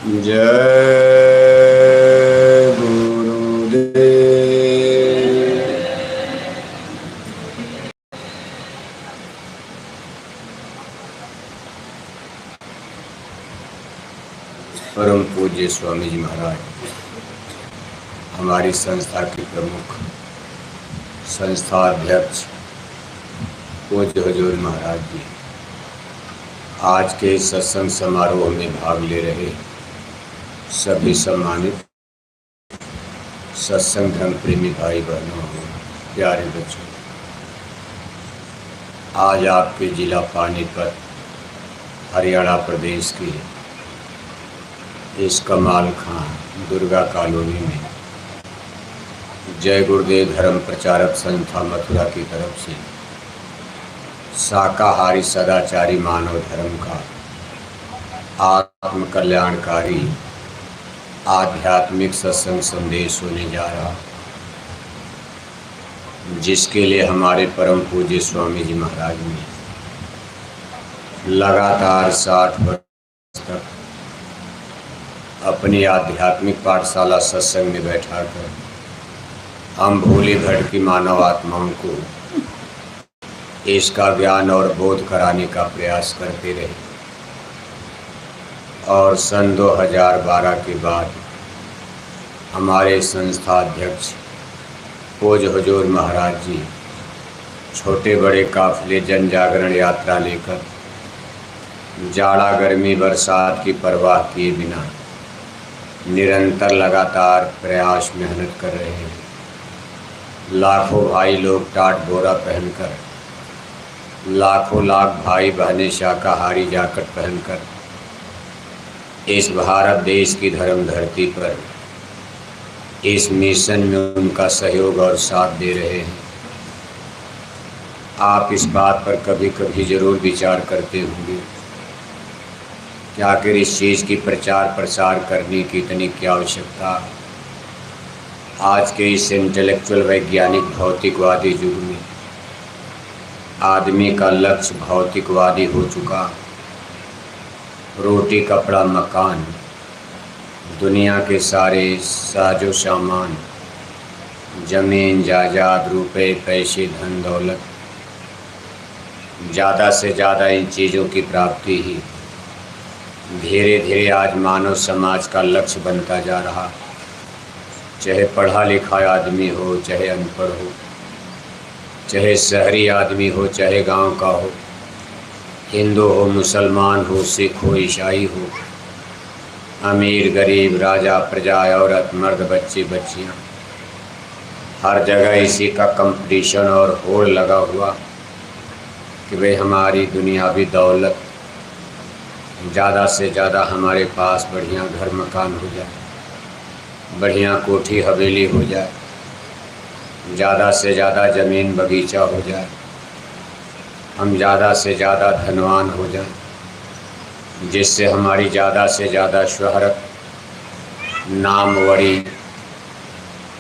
जय गुरुदेव। परम पूज्य स्वामी जी महाराज, हमारी संस्था के प्रमुख संस्था अध्यक्ष पूज्य हुजूर महाराज जी, आज के सत्संग समारोह में भाग ले रहे सभी सम्मानित सत्संग धर्म प्रेमी भाई बहनों और प्यारे बच्चों, आज आपके जिला पानीपत हरियाणा प्रदेश के इस कमाल खां दुर्गा कॉलोनी में जय गुरुदेव धर्म प्रचारक संस्था मथुरा की तरफ से शाकाहारी सदाचारी मानव धर्म का आत्म कल्याणकारी आध्यात्मिक सत्संग संदेश होने जा रहा, जिसके लिए हमारे परम पूज्य स्वामी जी महाराज ने लगातार 60 वर्ष तक अपनी आध्यात्मिक पाठशाला सत्संग में बैठाकर हम भोली भटकी मानव आत्माओं को इसका ज्ञान और बोध कराने का प्रयास करते रहे। और सन 2012 के बाद हमारे संस्था अध्यक्ष पूज्य हुजूर महाराज जी छोटे बड़े काफिले जन जागरण यात्रा लेकर जाड़ा गर्मी बरसात की परवाह किए बिना निरंतर लगातार प्रयास मेहनत कर रहे हैं। लाखों भाई लोग टाट बोरा पहनकर, लाखों लाख भाई बहनें शाकाहारी जाकेट पहनकर इस भारत देश की धर्म धरती पर इस मिशन में उनका सहयोग और साथ दे रहे हैं। आप इस बात पर कभी कभी ज़रूर विचार करते होंगे कि आखिर इस चीज़ की प्रचार प्रसार करने की इतनी क्या आवश्यकता। आज के इस इंटेलेक्चुअल वैज्ञानिक भौतिकवादी युग में आदमी का लक्ष्य भौतिकवादी हो चुका। रोटी कपड़ा मकान, दुनिया के सारे साजो सामान, जमीन जायदाद, रुपए पैसे धन दौलत, ज़्यादा से ज़्यादा इन चीज़ों की प्राप्ति ही धीरे धीरे आज मानव समाज का लक्ष्य बनता जा रहा। चाहे पढ़ा लिखा आदमी हो, चाहे अनपढ़ हो, चाहे शहरी आदमी हो, चाहे गांव का हो, हिंदू हो, मुसलमान हो, सिख हो, ईसाई हो, अमीर गरीब, राजा प्रजा, औरत मर्द, बच्चे बच्चियां, हर जगह इसी का कंपटीशन और होड़ लगा हुआ कि भाई हमारी दुनियावी दौलत ज़्यादा से ज़्यादा हमारे पास बढ़िया घर मकान हो जाए, बढ़िया कोठी हवेली हो जाए, ज़्यादा से ज़्यादा ज़मीन बगीचा हो जाए, हम ज़्यादा से ज़्यादा धनवान हो जाए, जिससे हमारी ज़्यादा से ज़्यादा शोहरत नामवरी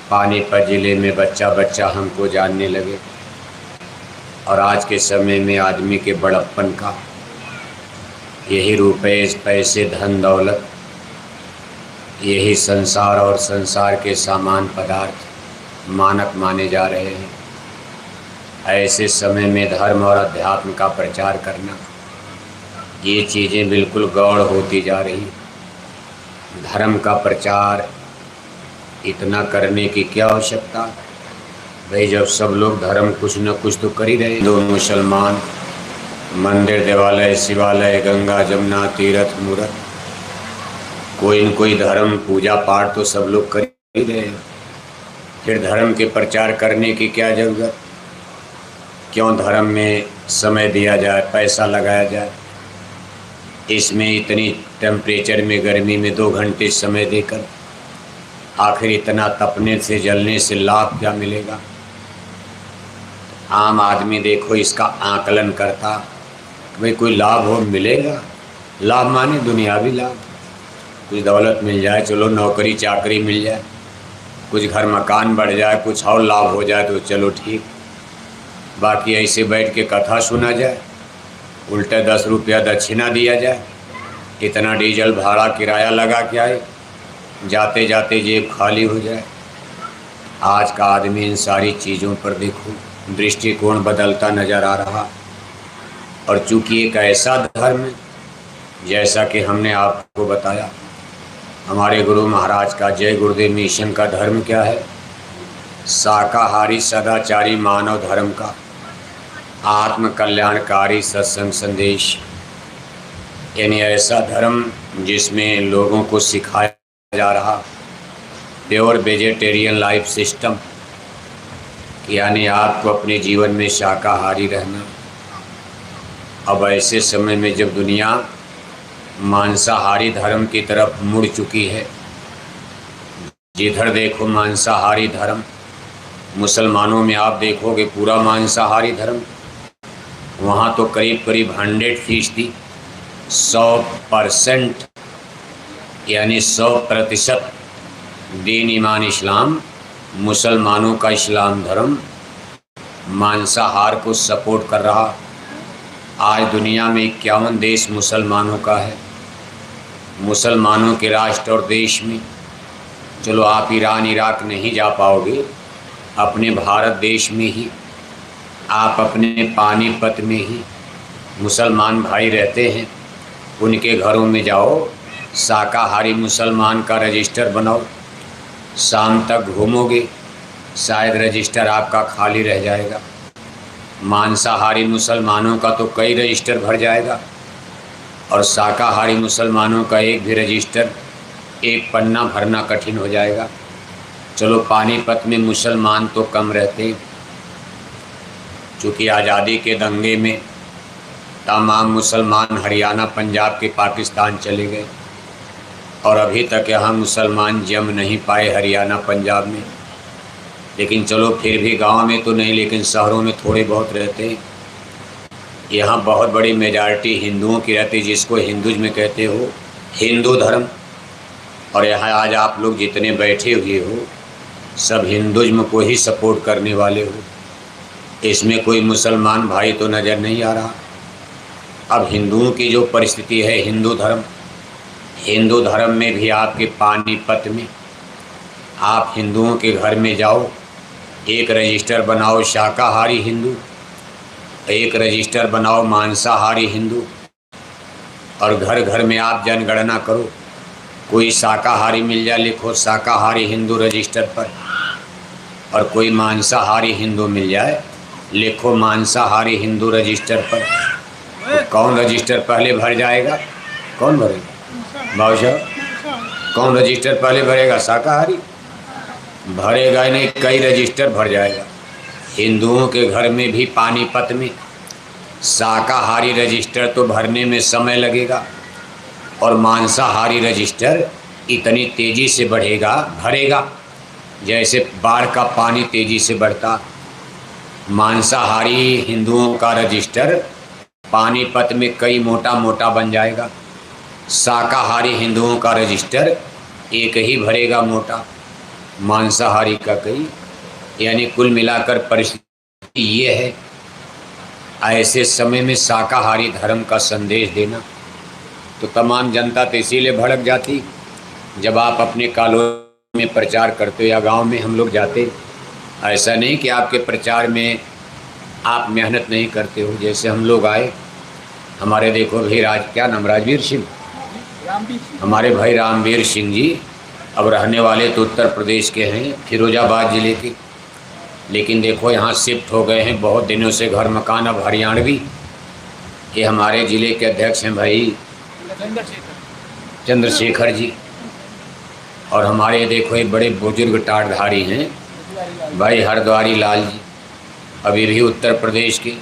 पानीपत ज़िले में बच्चा बच्चा हमको जानने लगे। और आज के समय में आदमी के बड़प्पन का यही रुपए पैसे धन दौलत, यही संसार और संसार के सामान पदार्थ मानक माने जा रहे हैं। ऐसे समय में धर्म और अध्यात्म का प्रचार करना, ये चीज़ें बिल्कुल गौड़ होती जा रही। धर्म का प्रचार इतना करने की क्या आवश्यकता भाई, जब सब लोग धर्म कुछ न कुछ तो कर ही रहे। हिंदू मुसलमान, मंदिर देवालय शिवालय, गंगा जमुना तीर्थ मूर्त, कोई न कोई धर्म पूजा पाठ तो सब लोग कर ही रहे हैं। फिर धर्म के प्रचार करने की क्या ज़रूरत। क्यों धर्म में समय दिया जाए, पैसा लगाया जाए, इसमें इतनी टेम्परेचर में गर्मी में 2 घंटे समय देकर आखिर इतना तपने से जलने से लाभ क्या मिलेगा। आम आदमी देखो इसका आकलन करता, भाई कोई लाभ हो मिलेगा। लाभ माने दुनियावी लाभ, कुछ दौलत मिल जाए, चलो नौकरी चाकरी मिल जाए, कुछ घर मकान बढ़ जाए, कुछ और लाभ हो जाए तो चलो ठीक। बाकी ऐसे बैठ के कथा सुना जाए, उल्टे 10 रुपया दक्षिणा दिया जाए, इतना डीजल भाड़ा किराया लगा क्या है, जाते जाते जेब खाली हो जाए। आज का आदमी इन सारी चीज़ों पर देखो दृष्टिकोण बदलता नज़र आ रहा। और चूँकि एक ऐसा धर्म है, जैसा कि हमने आपको बताया, हमारे गुरु महाराज का जय गुरुदेव मिशन का धर्म क्या है? शाकाहारी सदाचारी मानव धर्म का आत्म कल्याणकारी सत्संग संदेश, यानी ऐसा धर्म जिसमें लोगों को सिखाया जा रहा प्योर वेजिटेरियन लाइफ सिस्टम, यानी आपको अपने जीवन में शाकाहारी रहना। अब ऐसे समय में जब दुनिया मांसाहारी धर्म की तरफ मुड़ चुकी है, जिधर देखो मांसाहारी धर्म, मुसलमानों में आप देखोगे पूरा मांसाहारी धर्म, वहाँ तो करीब करीब 100% 100% यानी 100% दीन ईमान इस्लाम, मुसलमानों का इस्लाम धर्म मांसाहार को सपोर्ट कर रहा। आज दुनिया में 51 देश मुसलमानों का है। मुसलमानों के राष्ट्र और देश में चलो आप ईरान इराक नहीं जा पाओगे, अपने भारत देश में ही, आप अपने पानीपत में ही मुसलमान भाई रहते हैं, उनके घरों में जाओ, शाकाहारी मुसलमान का रजिस्टर बनाओ, शाम तक घूमोगे शायद रजिस्टर आपका खाली रह जाएगा। मांसाहारी मुसलमानों का तो कई रजिस्टर भर जाएगा और शाकाहारी मुसलमानों का एक भी रजिस्टर, एक पन्ना भरना कठिन हो जाएगा। चलो पानीपत में मुसलमान तो कम रहते, चूँकि आज़ादी के दंगे में तमाम मुसलमान हरियाणा पंजाब के पाकिस्तान चले गए और अभी तक यहाँ मुसलमान जम नहीं पाए हरियाणा पंजाब में। लेकिन चलो फिर भी गांव में तो नहीं, लेकिन शहरों में थोड़े बहुत रहते हैं। यहाँ बहुत बड़ी मेजॉरिटी हिंदुओं की रहती, जिसको हिंदुज़ में कहते हो, हिंदू धर्म। और यहाँ आज आप लोग जितने बैठे हुए हो सब हिंदुज़्म को ही सपोर्ट करने वाले हो, इसमें कोई मुसलमान भाई तो नज़र नहीं आ रहा। अब हिंदुओं की जो परिस्थिति है, हिंदू धर्म में भी आपके पानीपत में आप हिंदुओं के घर में जाओ, एक रजिस्टर बनाओ शाकाहारी हिंदू, एक रजिस्टर बनाओ मांसाहारी हिंदू, और घर घर में आप जनगणना करो, कोई शाकाहारी मिल जाए लिखो शाकाहारी हिंदू रजिस्टर पर, और कोई मांसाहारी हिंदू मिल जाए लिखो मांसाहारी हिंदू रजिस्टर पर। तो कौन रजिस्टर पहले भर जाएगा? कौन भरेगा बाबू साहब? कौन रजिस्टर पहले भरेगा? शाकाहारी भरेगा ही नहीं, कई रजिस्टर भर जाएगा। हिंदुओं के घर में भी पानीपत में शाकाहारी रजिस्टर तो भरने में समय लगेगा और मांसाहारी रजिस्टर इतनी तेज़ी से भरेगा जैसे बाढ़ का पानी तेज़ी से बढ़ता। मांसाहारी हिंदुओं का रजिस्टर पानीपत में कई मोटा मोटा बन जाएगा, शाकाहारी हिंदुओं का रजिस्टर एक ही भरेगा मोटा, मांसाहारी का कई। यानी कुल मिलाकर परिस्थिति ये है। ऐसे समय में शाकाहारी धर्म का संदेश देना तो तमाम जनता तो इसीलिए भड़क जाती। जब आप अपने कॉलोनी में प्रचार करते हो या गांव में हम लोग जाते, ऐसा नहीं कि आपके प्रचार में आप मेहनत नहीं करते हो। जैसे हम लोग आए, हमारे देखो भाई क्या नाम, राजवीर सिंह, हमारे भाई रामवीर सिंह जी अब रहने वाले तो उत्तर प्रदेश के हैं, फिरोजाबाद ज़िले के, लेकिन देखो यहाँ शिफ्ट हो गए हैं बहुत दिनों से, घर मकान अब हरियाणवी। ये हमारे ज़िले के अध्यक्ष हैं भाई चंद्रशेखर जी, और हमारे देखो ये बड़े बुजुर्ग टाटधारी हैं भाई हरद्वारी लाल जी, अभी भी उत्तर प्रदेश के,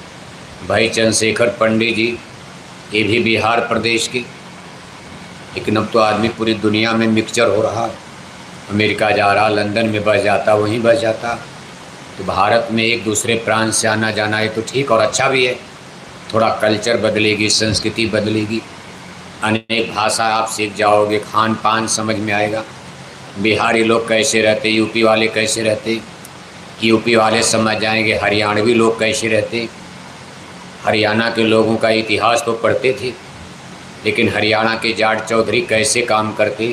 भाई चंद्रशेखर पंडित जी, ये भी बिहार प्रदेश के। लेकिन अब तो आदमी पूरी दुनिया में मिक्सचर हो रहा, अमेरिका जा रहा, लंदन में बस जाता, वहीं बस जाता। तो भारत में एक दूसरे प्रांत से आना जाना है तो ठीक और अच्छा भी है, थोड़ा कल्चर बदलेगी, संस्कृति बदलेगी, अनेक भाषा आप सीख जाओगे, खान पान समझ में आएगा, बिहारी लोग कैसे रहते, यूपी वाले कैसे रहते, यूपी वाले समझ जाएंगे हरियाणवी लोग कैसे रहते। हरियाणा के लोगों का इतिहास तो पढ़ते थे, लेकिन हरियाणा के जाट चौधरी कैसे काम करते,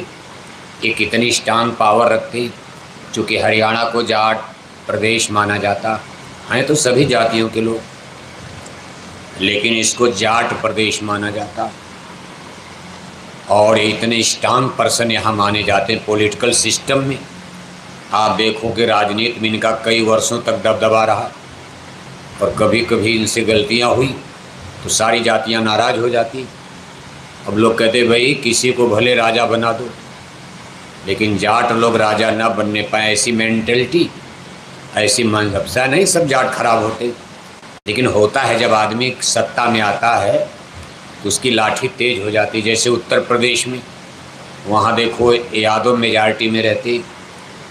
ये कितनी स्ट्रांग पावर रखते। चूँकि हरियाणा को जाट प्रदेश माना जाता हैं तो सभी जातियों के लोग, लेकिन इसको जाट प्रदेश माना जाता। और इतने स्ट्रांग पर्सन यहाँ माने जाते हैं पॉलिटिकल सिस्टम में। आप देखो कि राजनीति में इनका कई वर्षों तक दबदबा रहा, और कभी कभी इनसे गलतियाँ हुई तो सारी जातियाँ नाराज़ हो जाती। अब लोग कहते भाई किसी को भले राजा बना दो, लेकिन जाट लोग राजा ना बनने पाए। ऐसी मेंटलिटी, ऐसी मनसा नहीं सब जाट खराब होते, लेकिन होता है जब आदमी सत्ता में आता है तो उसकी लाठी तेज हो जाती। जैसे उत्तर प्रदेश में, वहाँ देखो यादव मेजॉरिटी में रहती,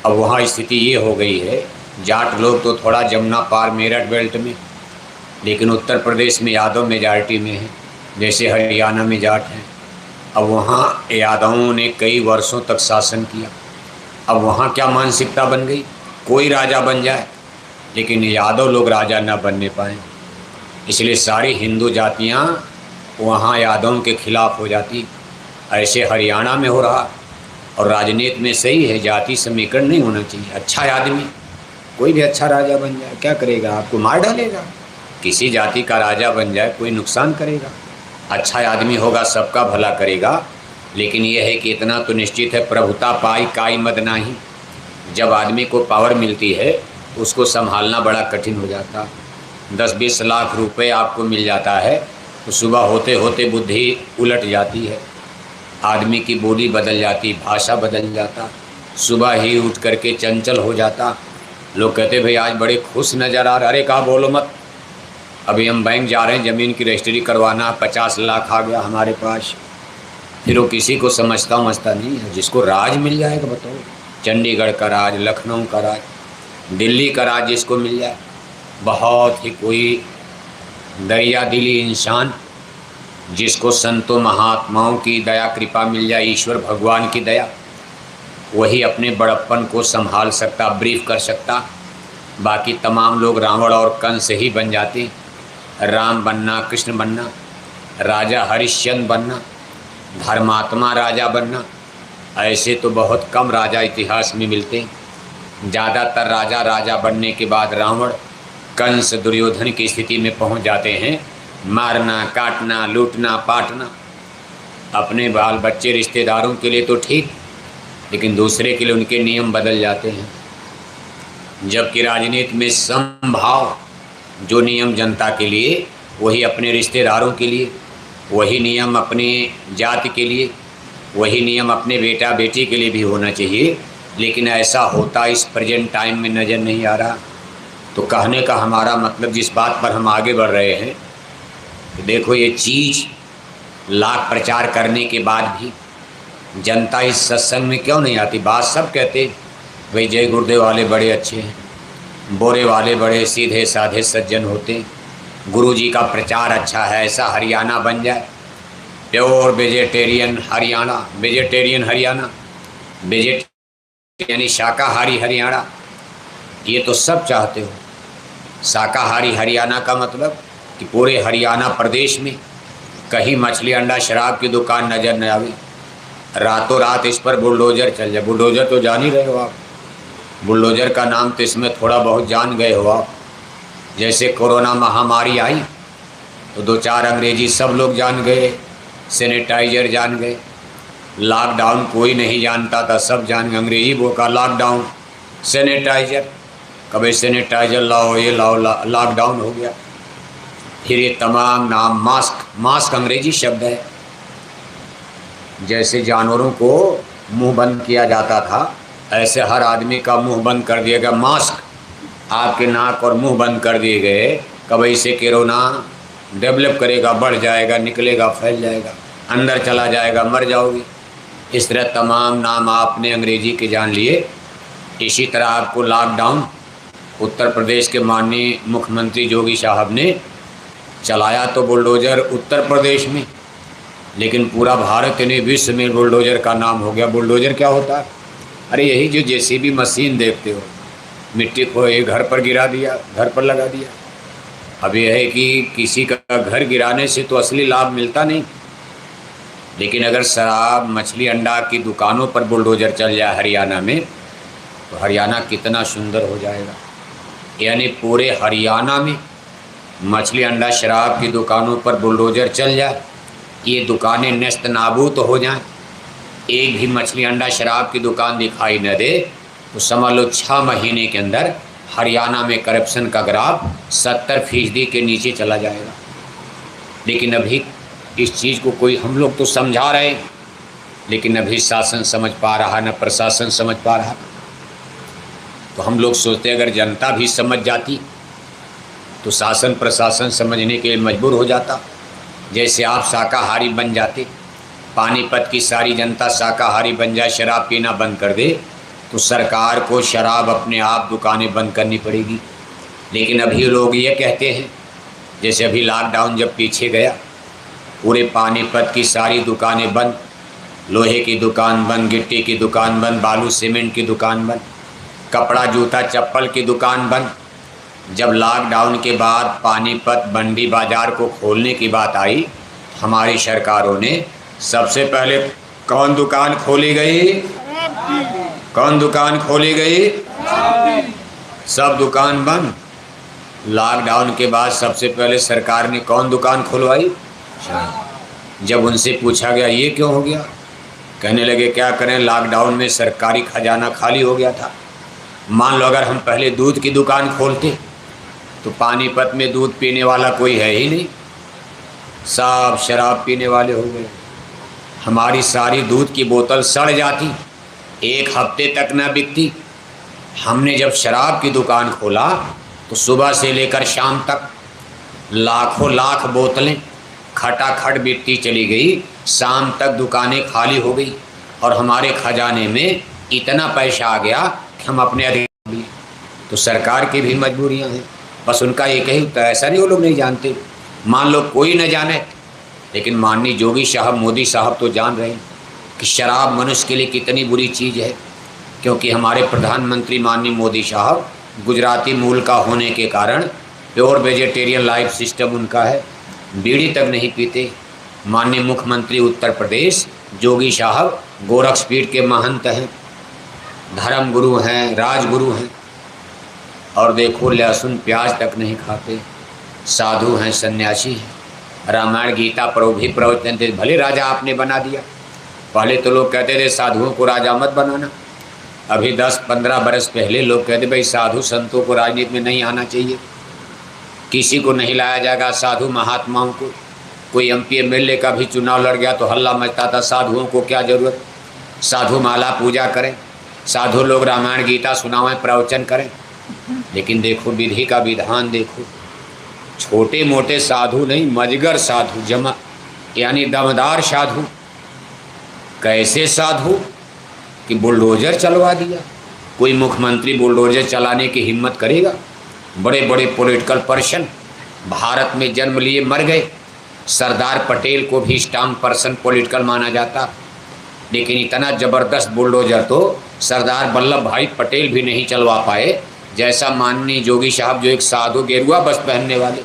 अब वहाँ स्थिति ये हो गई है, जाट लोग तो थोड़ा जमुना पार मेरठ बेल्ट में, लेकिन उत्तर प्रदेश में यादव मेजॉरिटी में है, जैसे हरियाणा में जाट हैं। अब वहाँ यादवों ने कई वर्षों तक शासन किया। अब वहाँ क्या मानसिकता बन गई, कोई राजा बन जाए लेकिन यादव लोग राजा न बनने पाएँ, इसलिए सारी हिंदू जातियाँ वहाँ यादवों के खिलाफ हो जाती। ऐसे हरियाणा में हो रहा। और राजनीति में सही है, जाति समीकरण नहीं होना चाहिए। अच्छा आदमी कोई भी अच्छा राजा बन जाए क्या करेगा, आपको मार डालेगा। किसी जाति का राजा बन जाए कोई नुकसान करेगा, अच्छा आदमी होगा सबका भला करेगा। लेकिन यह है कि इतना तो निश्चित है, प्रभुता पाई काई मद नाही। जब आदमी को पावर मिलती है तो उसको संभालना बड़ा कठिन हो जाता। 10-20 लाख रुपए आपको मिल जाता है तो सुबह होते होते बुद्धि उलट जाती है, आदमी की बोली बदल जाती, भाषा बदल जाता, सुबह ही उठ करके चंचल हो जाता। लोग कहते भाई आज बड़े खुश नज़र आ रहे। अरे कहा बोलो मत, अभी हम बैंक जा रहे हैं ज़मीन की रजिस्ट्री करवाना, 50 लाख आ गया हमारे पास। फिर वो किसी को समझता नहीं है। जिसको राज मिल जाएगा, बताओ, चंडीगढ़ का राज, लखनऊ का राज, दिल्ली का राज जिसको मिल जाए, बहुत ही कोई दरिया दिली इंसान जिसको संतों महात्माओं की दया कृपा मिल जाए, ईश्वर भगवान की दया, वही अपने बड़प्पन को संभाल सकता, ब्रीफ कर सकता। बाकी तमाम लोग रावण और कंस ही बन जाते। राम बनना, कृष्ण बनना, राजा हरिश्चंद्र बनना, धर्मात्मा राजा बनना, ऐसे तो बहुत कम राजा इतिहास में मिलते हैं। ज़्यादातर राजा बनने के बाद रावण, कंस, दुर्योधन की स्थिति में पहुंच जाते हैं। मारना, काटना, लूटना, पाटना, अपने बाल बच्चे रिश्तेदारों के लिए तो ठीक, लेकिन दूसरे के लिए उनके नियम बदल जाते हैं। जबकि राजनीति में समभाव, जो नियम जनता के लिए वही अपने रिश्तेदारों के लिए, वही नियम अपने जाति के लिए, वही नियम अपने बेटा बेटी के लिए भी होना चाहिए। लेकिन ऐसा होता इस प्रेजेंट टाइम में नज़र नहीं आ रहा। तो कहने का हमारा मतलब, जिस बात पर हम आगे बढ़ रहे हैं कि देखो ये चीज़ लाख प्रचार करने के बाद भी जनता इस सत्संग में क्यों नहीं आती। बात सब कहते भाई जय गुरुदेव वाले बड़े अच्छे हैं, बोरे वाले बड़े सीधे साधे सज्जन होते, गुरु जी का प्रचार अच्छा है, ऐसा हरियाणा बन जाए, pure vegetarian Haryana, vegetarian Haryana, यानी शाकाहारी हरियाणा, ये तो सब चाहते हो। शाकाहारी हरियाणा का मतलब कि पूरे हरियाणा प्रदेश में कहीं मछली अंडा शराब की दुकान नज़र न आवे, रातों रात इस पर बुलडोज़र चल जाए। बुलडोज़र तो जान ही रहे हो आप, बुलडोज़र का नाम तो इसमें थोड़ा बहुत जान गए हो आप। जैसे कोरोना महामारी आई तो 2-4 अंग्रेजी सब लोग जान गए, सैनिटाइजर जान गए, लॉकडाउन कोई नहीं जानता था, सब जान गए। अंग्रेजी बोका लॉकडाउन, सैनिटाइजर, कभी सैनिटाइजर लाओ, ये लाओ, लॉकडाउन हो गया। फिर ये तमाम नाम, मास्क अंग्रेजी शब्द है। जैसे जानवरों को मुंह बंद किया जाता था, ऐसे हर आदमी का मुंह बंद कर दिया गया। मास्क, आपके नाक और मुंह बंद कर दिए गए। कब ऐसे कोरोना डेवलप करेगा, बढ़ जाएगा, निकलेगा, फैल जाएगा, अंदर चला जाएगा, मर जाओगे। इस तरह तमाम नाम आपने अंग्रेजी के जान लिए। इसी तरह आपको लॉकडाउन उत्तर प्रदेश के माननीय मुख्यमंत्री योगी साहब ने चलाया, तो बुलडोज़र उत्तर प्रदेश में, लेकिन पूरा भारत ने विश्व में बुलडोज़र का नाम हो गया। बुलडोज़र क्या होता है? अरे यही जो जेसीबी मशीन देखते हो, मिट्टी को ये घर पर गिरा दिया, घर पर लगा दिया। अब यह है कि किसी का घर गिराने से तो असली लाभ मिलता नहीं, लेकिन अगर शराब मछली अंडा की दुकानों पर बुलडोज़र चल जाए हरियाणा में, तो हरियाणा कितना सुंदर हो जाएगा। यानी पूरे हरियाणा में मछली अंडा शराब की दुकानों पर बुलडोज़र चल जाए, ये दुकानें नेस्त नाबूद हो जाएं, एक भी मछली अंडा शराब की दुकान दिखाई न दे, तो समझ लो 6 महीने के अंदर हरियाणा में करप्शन का ग्राफ 70% के नीचे चला जाएगा। लेकिन अभी इस चीज़ को कोई, हम लोग तो समझा रहे हैं, लेकिन अभी शासन समझ पा रहा न प्रशासन समझ पा रहा। तो हम लोग सोचते अगर जनता भी समझ जाती तो शासन प्रशासन समझने के लिए मजबूर हो जाता। जैसे आप शाकाहारी बन जाते, पानीपत की सारी जनता शाकाहारी बन जाए, शराब पीना बंद कर दे, तो सरकार को शराब अपने आप दुकानें बंद करनी पड़ेगी। लेकिन अभी लोग ये कहते हैं, जैसे अभी लॉकडाउन जब पीछे गया, पूरे पानीपत की सारी दुकानें बंद, लोहे की दुकान बंद, गिट्टी की दुकान बंद, बालू सीमेंट की दुकान बंद, कपड़ा जूता चप्पल की दुकान बंद। जब लॉकडाउन के बाद पानीपत मंडी बाज़ार को खोलने की बात आई, हमारी सरकारों ने सबसे पहले कौन दुकान खोली गई? कौन दुकान खोली गई? सब दुकान बंद। लॉकडाउन के बाद सबसे पहले सरकार ने कौन दुकान खुलवाई? जब उनसे पूछा गया ये क्यों हो गया, कहने लगे क्या करें, लॉकडाउन में सरकारी खजाना खाली हो गया था। मान लो अगर हम पहले दूध की दुकान खोलते तो पानीपत में दूध पीने वाला कोई है ही नहीं, सब शराब पीने वाले हो गए। हमारी सारी दूध की बोतल सड़ जाती, 1 हफ्ते तक न बिकती। हमने जब शराब की दुकान खोला तो सुबह से लेकर शाम तक लाखों लाख बोतलें खटाखट बिकती चली गई, शाम तक दुकानें खाली हो गई और हमारे खजाने में इतना पैसा आ गया कि हम अपने अधिकार लिए। तो सरकार की भी मजबूरियां हैं, बस उनका एक ही उत्तर, ऐसा नहीं वो लोग नहीं जानते। मान लो कोई न जाने, लेकिन माननीय योगी साहब, मोदी साहब तो जान रहे हैं कि शराब मनुष्य के लिए कितनी बुरी चीज़ है। क्योंकि हमारे प्रधानमंत्री माननीय मोदी साहब गुजराती मूल का होने के कारण प्योर वेजिटेरियन लाइफ सिस्टम उनका है, बीड़ी तक नहीं पीते। माननीय मुख्यमंत्री उत्तर प्रदेश योगी साहब गोरक्षपीठ के महंत हैं, धर्म गुरु हैं, राजगुरु हैं, और देखो लहसुन प्याज तक नहीं खाते, साधु हैं, सन्यासी हैं, रामायण गीता पर भी प्रवचन थे। भले राजा आपने बना दिया, पहले तो लोग कहते थे साधुओं को राजा मत बनाना, अभी 10-15 बरस पहले लोग कहते भाई साधु संतों को राजनीति में नहीं आना चाहिए, किसी को नहीं लाया जाएगा, साधु महात्माओं को। कोई MP MLA का भी चुनाव लड़ गया तो हल्ला मचता था, साधुओं को क्या ज़रूरत, साधु माला पूजा करें, साधु लोग रामायण गीता सुनावें, प्रवचन करें। लेकिन देखो विधि का विधान देखो, छोटे मोटे साधु नहीं, मजगर साधु जमा, यानी दमदार साधु। कैसे साधु कि बुलडोजर चलवा दिया। कोई मुख्यमंत्री बुलडोजर चलाने की हिम्मत करेगा? बड़े बड़े पॉलिटिकल पर्सन भारत में जन्म लिए मर गए। सरदार पटेल को भी स्ट्रांग पर्सन पॉलिटिकल माना जाता, लेकिन इतना ज़बरदस्त बुलडोजर तो सरदार वल्लभ भाई पटेल भी नहीं चलवा पाए, जैसा माननीय योगी साहब जो एक साधु गेरुआ बस पहनने वाले।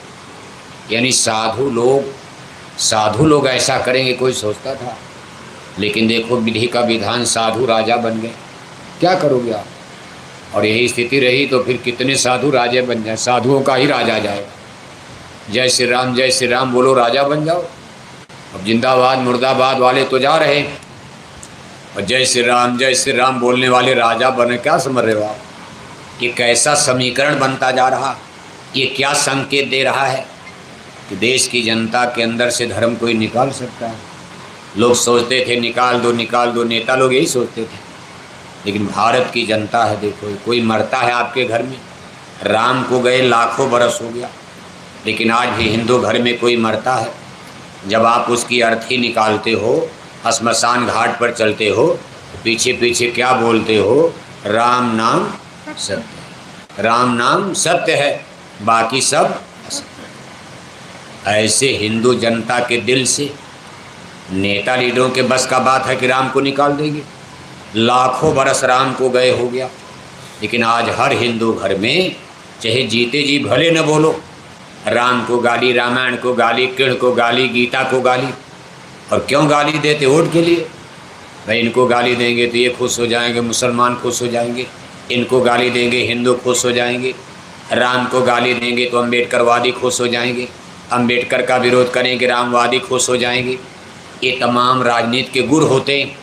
यानी साधु लोग ऐसा करेंगे कोई सोचता था। लेकिन देखो विधि का विधान, साधु राजा बन गए। क्या करोगे आप? और यही स्थिति रही तो फिर कितने साधु राजे बन जाए, साधुओं का ही राजा जाएगा। जय श्री राम बोलो, राजा बन जाओ। अब जिंदाबाद मुर्दाबाद वाले तो जा रहे हैं, और जय श्री राम बोलने वाले राजा बने, क्या समझ रहे हो आप? ये कैसा समीकरण बनता जा रहा, ये क्या संकेत दे रहा है कि देश की जनता के अंदर से धर्म कोई निकाल सकता है? लोग सोचते थे निकाल दो, नेता लोग यही सोचते थे, लेकिन भारत की जनता है, देखो कोई मरता है आपके घर में, राम को गए लाखों बरस हो गया, लेकिन आज भी हिंदू घर में कोई मरता है, जब आप उसकी अर्थी निकालते हो, श्मशान घाट पर चलते हो, पीछे पीछे क्या बोलते हो? राम नाम सत्य है, राम नाम सत्य है, बाकी सब असत्य। ऐसे हिंदू जनता के दिल से नेता लीडरों के बस का बात है कि राम को निकाल देंगे। लाखों बरस राम को गए हो गया, लेकिन आज हर हिंदू घर में चाहे जीते जी भले न बोलो, राम को गाली, रामायण को गाली, किण को गाली, गीता को गाली। और क्यों गाली देते? वोट के लिए। भाई इनको गाली देंगे तो ये खुश हो जाएंगे, मुसलमान खुश हो जाएंगे, इनको गाली देंगे हिंदू खुश हो जाएंगे, राम को गाली देंगे तो अम्बेडकरवादी खुश हो जाएंगे, अम्बेडकर का विरोध करेंगे रामवादी खुश हो जाएंगे। ये तमाम राजनीति के गुर होते हैं।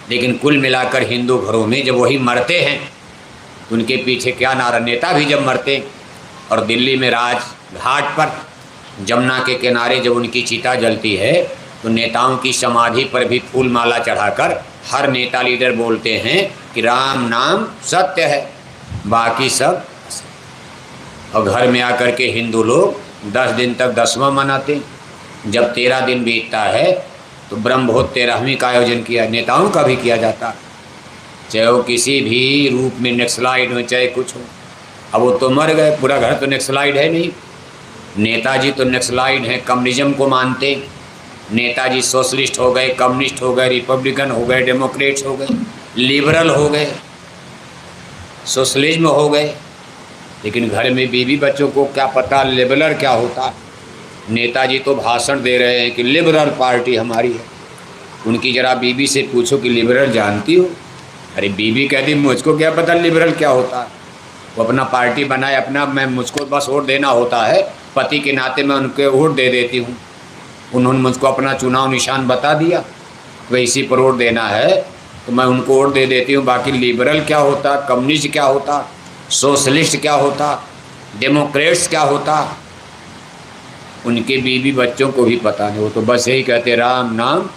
लेकिन कुल मिलाकर हिंदू घरों में जब वही मरते हैं तो उनके पीछे क्या नारा? नेता भी जब मरते हैं और दिल्ली में राजघाट पर जमुना के किनारे जब उनकी चिता जलती है तो नेताओं की समाधि पर भी फूल माला चढ़ाकर हर नेता लीडर बोलते हैं कि राम नाम सत्य है, बाकी सब। और घर में आकर के हिंदू लोग 10 दिन तक 10वां मनाते हैं। जब 13 दिन बीतता है तो ब्रह्मभोज 13वीं का आयोजन किया, नेताओं का भी किया जाता, चाहे वो किसी भी रूप में नक्सलाइट हो चाहे कुछ हो। अब वो तो मर गए, पूरा घर तो नक्सलाइट है नहीं। नेताजी तो नक्सलाइट हैं, कम्युनिज्म को मानते। नेताजी सोशलिस्ट हो गए, कम्युनिस्ट हो गए, रिपब्लिकन हो गए, डेमोक्रेट्स हो गए, लिबरल हो गए, सोशलिज्म हो गए। लेकिन घर में बीवी बच्चों को क्या पता लिबरल क्या होता? नेताजी तो भाषण दे रहे हैं कि लिबरल पार्टी हमारी है। उनकी ज़रा बीवी से पूछो कि लिबरल जानती हो? अरे बीवी कहती मुझको क्या पता लिबरल क्या होता। वो अपना पार्टी बनाए अपना, मैं मुझको बस वोट देना होता है, पति के नाते मैं उनके वोट दे देती हूँ। उन्होंने मुझको अपना चुनाव निशान बता दिया, वह इसी पर वोट देना है तो मैं उनको वोट दे देती हूँ। बाकी लिबरल क्या होता, कम्युनिस्ट क्या होता, सोशलिस्ट क्या होता, डेमोक्रेट्स क्या होता, उनके बीवी बच्चों को भी पता नहीं। वो तो बस यही कहते राम नाम।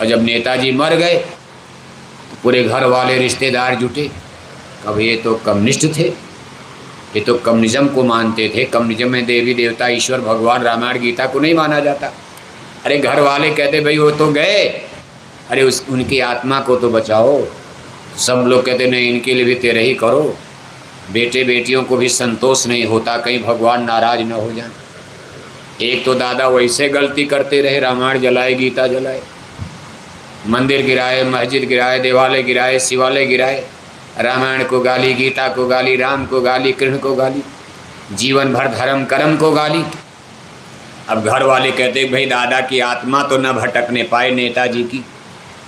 और जब नेताजी मर गए तो पूरे घर वाले रिश्तेदार जुटे, कब ये तो कम्युनिस्ट थे, ये तो कम्युनिज्म को मानते थे। कम्युनिज्म में देवी देवता ईश्वर भगवान रामायण गीता को नहीं माना जाता। अरे घर वाले कहते भाई वो तो गए, अरे उनकी आत्मा को तो बचाओ। सब लोग कहते नहीं इनके लिए भी तेरे ही करो। बेटे बेटियों को भी संतोष नहीं होता कहीं भगवान नाराज न हो जाए। एक तो दादा वैसे गलती करते रहे, रामायण जलाए, गीता जलाए, मंदिर गिराए, मस्जिद गिराए, देवालय गिराए, शिवालय गिराए, रामायण को गाली, गीता को गाली, राम को गाली, कृष्ण को गाली, जीवन भर धर्म कर्म को गाली। अब घर वाले कहते भाई दादा की आत्मा तो न भटकने पाए नेताजी की,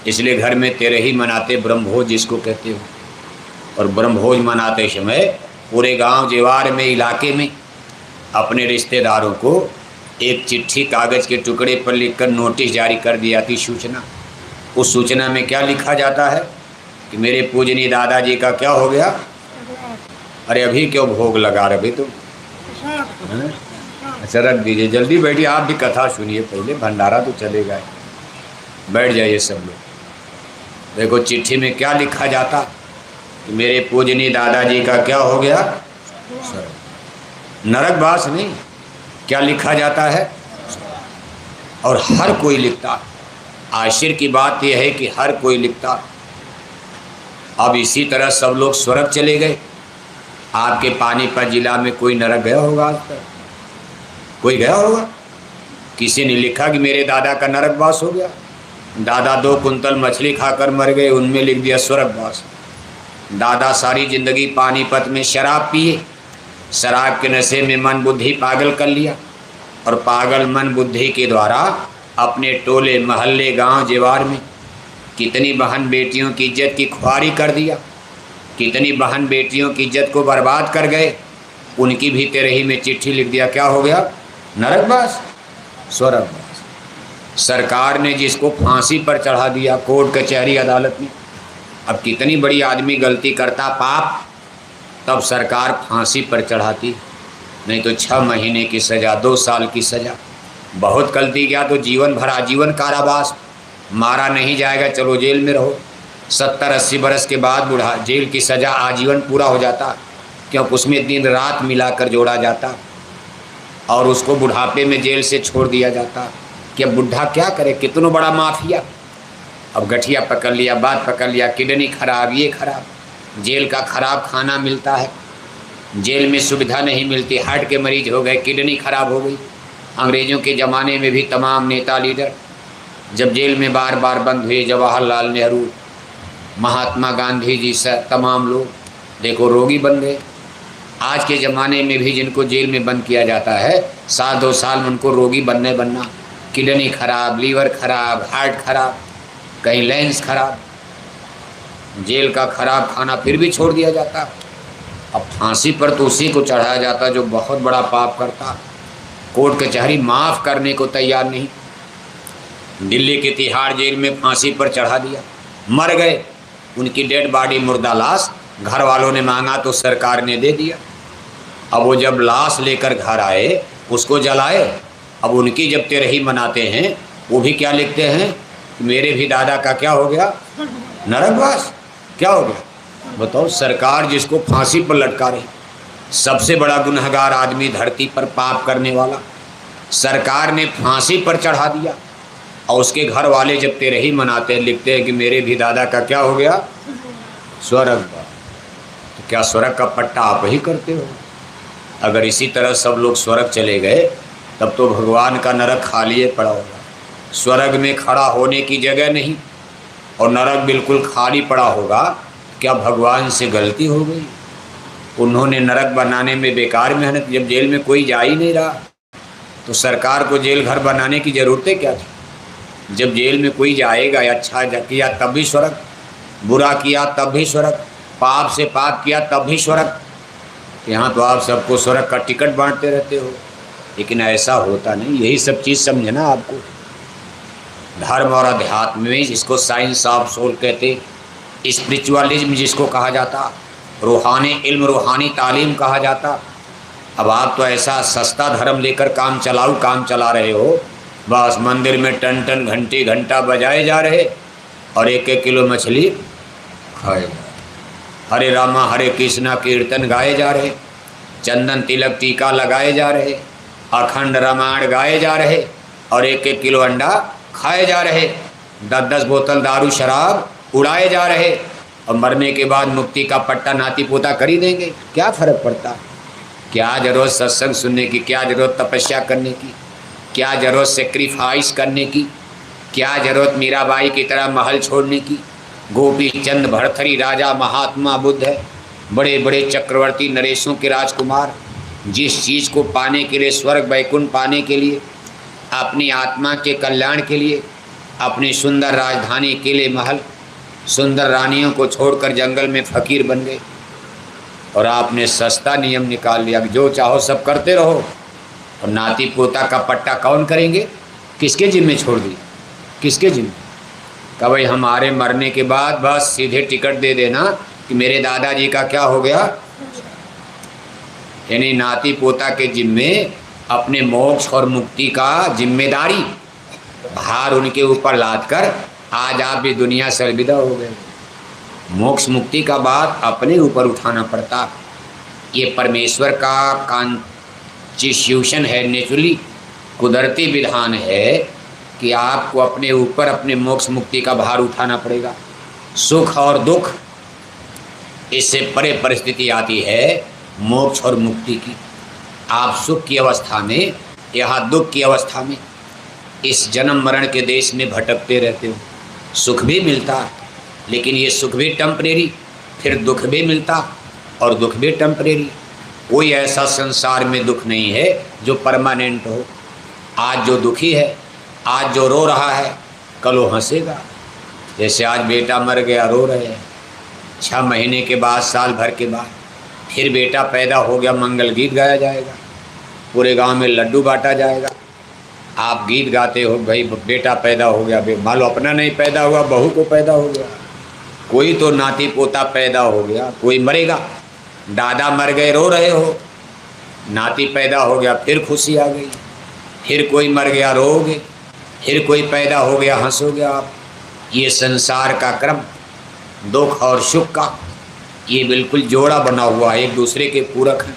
इसलिए घर में तेरे ही मनाते ब्रह्मभोज जिसको कहते हो। और ब्रह्मभोज मनाते समय पूरे गांव जेवार में इलाके में अपने रिश्तेदारों को एक चिट्ठी कागज़ के टुकड़े पर लिखकर नोटिस जारी कर दिया थी, सूचना। उस सूचना में क्या लिखा जाता है कि मेरे पूजनीय दादाजी का क्या हो गया? अरे अभी क्यों भोग लगा रहे तुम? अच्छा रख दीजिए, जल्दी बैठिए, आप भी कथा सुनिए, पहले भंडारा तो चलेगा। बैठ जाइए सब लोग। देखो चिट्ठी में क्या लिखा जाता कि मेरे पूजनीय दादाजी का क्या हो गया? नरकवास नहीं, क्या लिखा जाता है? और हर कोई लिखता। आश्चर्य की बात यह है कि हर कोई लिखता। अब इसी तरह सब लोग स्वर्ग चले गए। आपके पानीपत जिला में कोई नरक गया होगा आज तक? कोई गया होगा? किसी ने लिखा कि मेरे दादा का नरकवास हो गया। दादा 2 कुंतल मछली खाकर मर गए, उनमें लिख दिया स्वर्गवास। दादा सारी जिंदगी पानीपत में शराब पिए, शराब के नशे में मन बुद्धि पागल कर लिया और पागल मन बुद्धि के द्वारा अपने टोले महल्ले गांव जेवार में कितनी बहन बेटियों की इज्जत की खुआरी कर दिया, कितनी बहन बेटियों की इज्जत को बर्बाद कर गए। उनकी भी तेरे ही में चिट्ठी लिख दिया, क्या हो गया? नरकवास, स्वर्गवास। सरकार ने जिसको फांसी पर चढ़ा दिया कोर्ट कचहरी अदालत में। अब कितनी बड़ी आदमी गलती करता पाप, तब सरकार फांसी पर चढ़ाती, नहीं तो 6 महीने की सज़ा, 2 साल की सज़ा। बहुत गलती किया तो जीवन भर आजीवन कारावास। मारा नहीं जाएगा, चलो जेल में रहो। 70-80 बरस के बाद बुढ़ा जेल की सज़ा आजीवन पूरा हो जाता, क्योंकि उसमें दिन रात मिलाकर जोड़ा जाता और उसको बुढ़ापे में जेल से छोड़ दिया जाता। कि अब बुढ़ा क्या करे, कितना बड़ा माफिया। अब गठिया पकड़ लिया, बात पकड़ लिया, किडनी खराब, ये खराब, जेल का खराब खाना मिलता है, जेल में सुविधा नहीं मिलती, हार्ट के मरीज हो गए, किडनी खराब हो गई। अंग्रेज़ों के ज़माने में भी तमाम नेता लीडर जब जेल में बार बार बंद हुए, जवाहरलाल नेहरू, महात्मा गांधी जी से तमाम लोग देखो रोगी बन गए। आज के ज़माने में भी जिनको जेल में बंद किया जाता है, 7-2 साल में उनको रोगी बनना। किडनी खराब, लीवर खराब, हार्ट खराब, कहीं लेंस खराब, जेल का खराब खाना फिर भी छोड़ दिया जाता। अब फांसी पर तो उसी को चढ़ाया जाता जो बहुत बड़ा पाप करता। कोर्ट कचहरी माफ़ करने को तैयार नहीं। दिल्ली के तिहाड़ जेल में फांसी पर चढ़ा दिया, मर गए। उनकी डेड बॉडी, मुर्दा लाश घर वालों ने मांगा तो सरकार ने दे दिया। अब वो जब लाश लेकर घर आए, उसको जलाए। अब उनकी जब तेरही मनाते हैं, वो भी क्या लिखते हैं, मेरे भी दादा का क्या हो गया, नरकवास। क्या हो गया बताओ। सरकार जिसको फांसी पर लटका रही, सबसे बड़ा गुनहगार आदमी धरती पर, पाप करने वाला, सरकार ने फांसी पर चढ़ा दिया। और उसके घर वाले जब तेरही मनाते हैं, लिखते हैं कि मेरे भी दादा का क्या हो गया, स्वर्ग। तो क्या स्वर्ग का पट्टा आप ही करते हो? अगर इसी तरह सब लोग स्वर्ग चले गए, तब तो भगवान का नरक खाली पड़ा होगा। स्वर्ग में खड़ा होने की जगह नहीं और नरक बिल्कुल खाली पड़ा होगा। क्या भगवान से गलती हो गई? उन्होंने नरक बनाने में बेकार मेहनत। जब जेल में कोई जा ही नहीं रहा, तो सरकार को जेल घर बनाने की ज़रूरतें क्या थी? जब जेल में कोई जाएगा, अच्छा किया तब भी स्वर्ग, बुरा किया तब भी स्वर्ग, पाप से पाप किया तब भी स्वर्ग। यहाँ तो आप सबको स्वर्ग का टिकट बांटते रहते हो, लेकिन ऐसा होता नहीं। यही सब चीज़ समझना आपको। धर्म और अध्यात्म में, जिसको साइंस ऑफ सोल कहते, स्पिरिचुअलिज्म जिसको कहा जाता, रूहानी इल्म, रूहानी तालीम कहा जाता। अब आप तो ऐसा सस्ता धर्म लेकर काम चला रहे हो। बस मंदिर में टन टन घंटा बजाए जा रहे और 1-1 किलो मछली खाए। हरे रामा हरे कृष्णा कीर्तन गाए जा रहे, चंदन तिलक टीका लगाए जा रहे, अखंड रामायण गाए जा रहे और 1-1 किलो अंडा खाए जा रहे, 10-10 बोतल दारू शराब उड़ाए जा रहे। और मरने के बाद मुक्ति का पट्टा नाती पोता कर ही देंगे। क्या फ़र्क पड़ता? क्या ज़रूरत सत्संग सुनने की, क्या ज़रूरत तपस्या करने की, क्या ज़रूरत सेक्रीफाइस करने की, क्या ज़रूरत मीराबाई की तरह महल छोड़ने की। गोपी चंद भरथरी राजा महात्मा बुद्ध है, बड़े बड़े चक्रवर्ती नरेशों के राजकुमार, जिस चीज़ को पाने के लिए, स्वर्ग वैकुंठ पाने के लिए, अपनी आत्मा के कल्याण के लिए, अपनी सुंदर राजधानी किले महल, सुंदर रानियों को छोड़कर जंगल में फ़कीर बन गए। और आपने सस्ता नियम निकाल लिया, जो चाहो सब करते रहो। और नाती पोता का पट्टा कौन करेंगे? किसके जिम्मे छोड़ दी? किसके जिम्मे? का भाई हमारे मरने के बाद बस सीधे टिकट दे देना कि मेरे दादाजी का क्या हो गया। यानी नाती पोता के जिम्मे अपने मोक्ष और मुक्ति का जिम्मेदारी भार उनके ऊपर लाद कर आज आप भी दुनिया से अलविदा हो गए। मोक्ष मुक्ति का बात अपने ऊपर उठाना पड़ता। ये परमेश्वर का कॉन्स्टिट्यूशन है, नेचुरली कुदरती विधान है कि आपको अपने ऊपर अपने मोक्ष मुक्ति का भार उठाना पड़ेगा। सुख और दुख, इससे परे परिस्थिति आती है मोक्ष और मुक्ति की। आप सुख की अवस्था में, यहाँ दुख की अवस्था में, इस जन्म मरण के देश में भटकते रहते हो। सुख भी मिलता, लेकिन ये सुख भी टेम्परेरी, फिर दुख भी मिलता और दुख भी टेम्परेरी। कोई ऐसा संसार में दुख नहीं है जो परमानेंट हो। आज जो दुखी है, आज जो रो रहा है, कल वो हंसेगा। जैसे आज बेटा मर गया, रो रहे हैं, 6 महीने के बाद, साल भर के बाद फिर बेटा पैदा हो गया, मंगल गीत गाया जाएगा, पूरे गांव में लड्डू बांटा जाएगा। आप गीत गाते हो, भाई बेटा पैदा हो गया, मान लो अपना नहीं पैदा हुआ, बहू को पैदा हो गया, कोई तो नाती पोता पैदा हो गया, कोई मरेगा। दादा मर गए, रो रहे हो, नाती पैदा हो गया, फिर खुशी आ गई, फिर कोई मर गया, रोओगे, फिर कोई पैदा हो गया, हंसोगे आप। ये संसार का क्रम, दुख और सुख का, ये बिल्कुल जोड़ा बना हुआ है, एक दूसरे के पूरक हैं।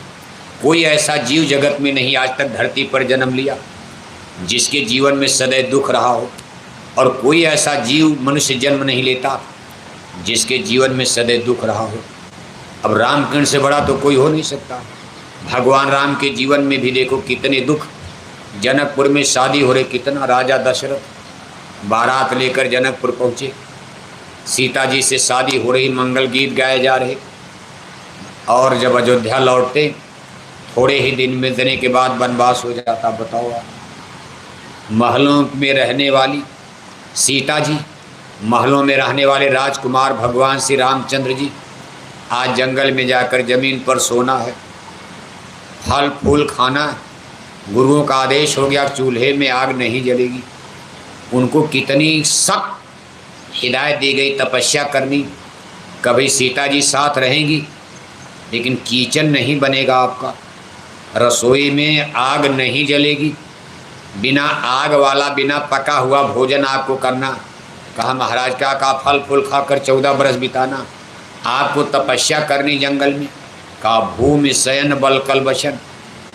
कोई ऐसा जीव जगत में नहीं आज तक धरती पर जन्म लिया जिसके जीवन में सदैव दुख रहा हो, और कोई ऐसा जीव मनुष्य जन्म नहीं लेता जिसके जीवन में सदैव दुख रहा हो। अब रामकृष्ण से बड़ा तो कोई हो नहीं सकता। भगवान राम के जीवन में भी देखो कितने दुख। जनकपुर में शादी हो रही, कितना राजा दशरथ बारात लेकर जनकपुर पहुँचे, सीता जी से शादी हो रही, मंगल गीत गाए जा रहे, और जब अयोध्या लौटते थोड़े ही दिन में देने के बाद वनवास हो जाता। बताओ आप, महलों में रहने वाली सीता जी, महलों में रहने वाले राजकुमार भगवान श्री रामचंद्र जी, आज जंगल में जाकर ज़मीन पर सोना है, फल फूल खाना है। गुरुओं का आदेश हो गया चूल्हे में आग नहीं जलेगी। उनको कितनी सख्त हिदायत दी गई तपस्या करनी। कभी सीता जी साथ रहेंगी, लेकिन किचन नहीं बनेगा आपका, रसोई में आग नहीं जलेगी, बिना आग वाला बिना पका हुआ भोजन आपको करना। कहा महाराज क्या कहा, फल फूल खाकर 14 बरस बिताना, आपको तपस्या करनी जंगल में। कहा भूमि शयन बल कल बशन,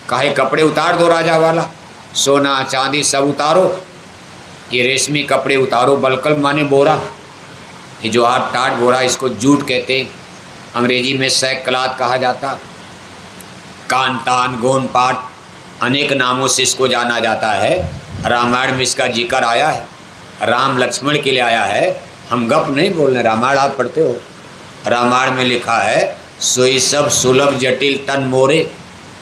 कहे कपड़े उतार दो राजा वाला, सोना चांदी सब उतारो, ये रेशमी कपड़े उतारो, बलकल माने बोरा, ये जो आप टाट बोरा इसको जूट कहते हैं, अंग्रेजी में सैक क्लॉथ कहा जाता। कांतान गोन पाट अनेक नामों से इसको जाना जाता है। रामायण में इसका जिक्र आया है, राम लक्ष्मण के लिए आया है। हम गप नहीं बोल रहे, रामायण आप पढ़ते हो। रामायण में लिखा है सोई सब सुलभ जटिल तन मोरे,